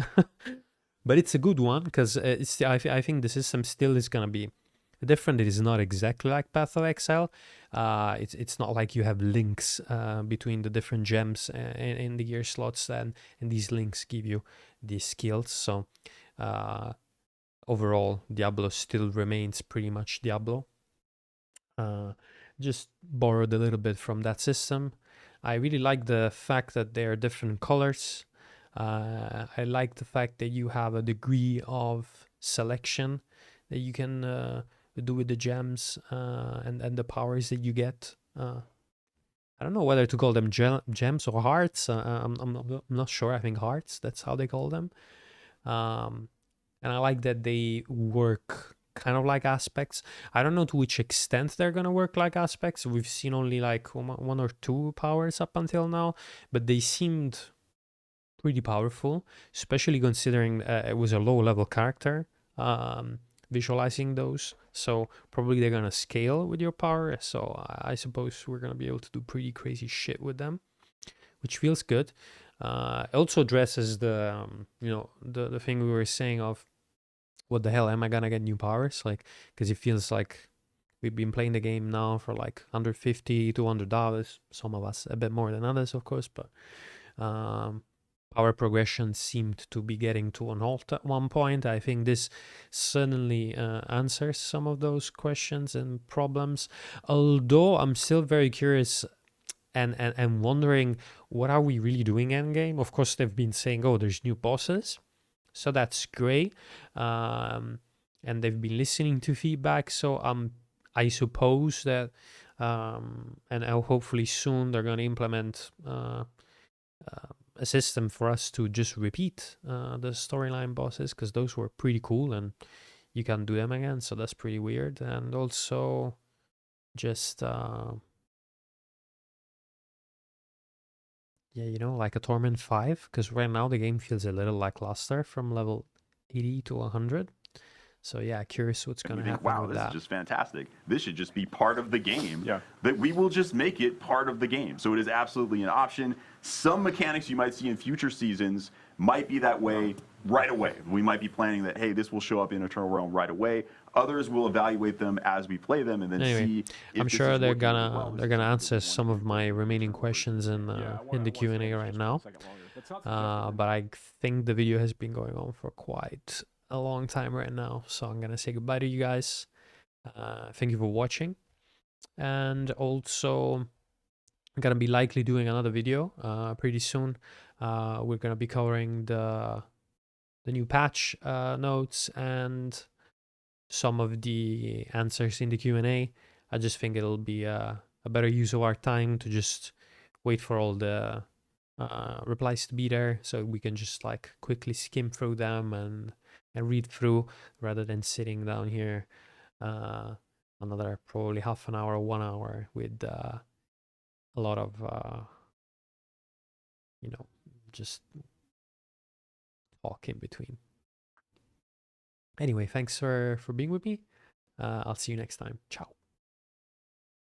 But it's a good one, because I think the system still is going to be different. It is not exactly like Path of Exile. It's not like you have links between the different gems in the gear slots, and these links give you these skills. So overall, Diablo still remains pretty much Diablo. Just borrowed a little bit from that system. I really like the fact that they are different colors. I like the fact that you have a degree of selection that you can do with the gems and the powers that you get. I don't know whether to call them gems or hearts. I'm not sure. I think hearts, that's how they call them. And I like that they work kind of like aspects. I don't know to which extent they're going to work like aspects. We've seen only like one or two powers up until now, but they seemed pretty powerful, especially considering it was a low level character. Visualizing those, so probably they're gonna scale with your power, so I suppose we're gonna be able to do pretty crazy shit with them, which feels good. It also addresses the the thing we were saying of what the hell am I gonna get new powers, like, because it feels like we've been playing the game now for like $150 $200, some of us a bit more than others, of course, but power progression seemed to be getting to an halt at one point. I think this certainly answers some of those questions and problems, although I'm still very curious and wondering, what are we really doing endgame? Of course, they've been saying, oh, there's new bosses, so that's great, and they've been listening to feedback, so I suppose that and hopefully soon they're going to implement a system for us to just repeat the storyline bosses, because those were pretty cool and you can do them again, so that's pretty weird. And also just yeah, like a Torment 5, because right now the game feels a little lackluster from level 80 to 100. So yeah, curious what's going to happen wow, with this that. is just fantastic. This should just be part of the game. Yeah. That we will just make it part of the game. So it is absolutely an option. Some mechanics you might see in future seasons might be that way right away. We might be planning that, hey, this will show up in Eternal Realm right away. Others will evaluate them as we play them and then see if I'm this sure is they're working really gonna well. they're gonna answer some of my remaining questions in the Q&A right now. But I think the video has been going on for quite a long time right now, so I'm gonna say goodbye to you guys. Thank you for watching, and also I'm gonna be likely doing another video pretty soon. We're gonna be covering the new patch notes and some of the answers in the Q&A. I just think it'll be a better use of our time to just wait for all the replies to be there, so we can just like quickly skim through them and read through, rather than sitting down here another probably half an hour or 1 hour with a lot of just talk in between. Anyway, thanks for being with me. I'll see you next time. Ciao.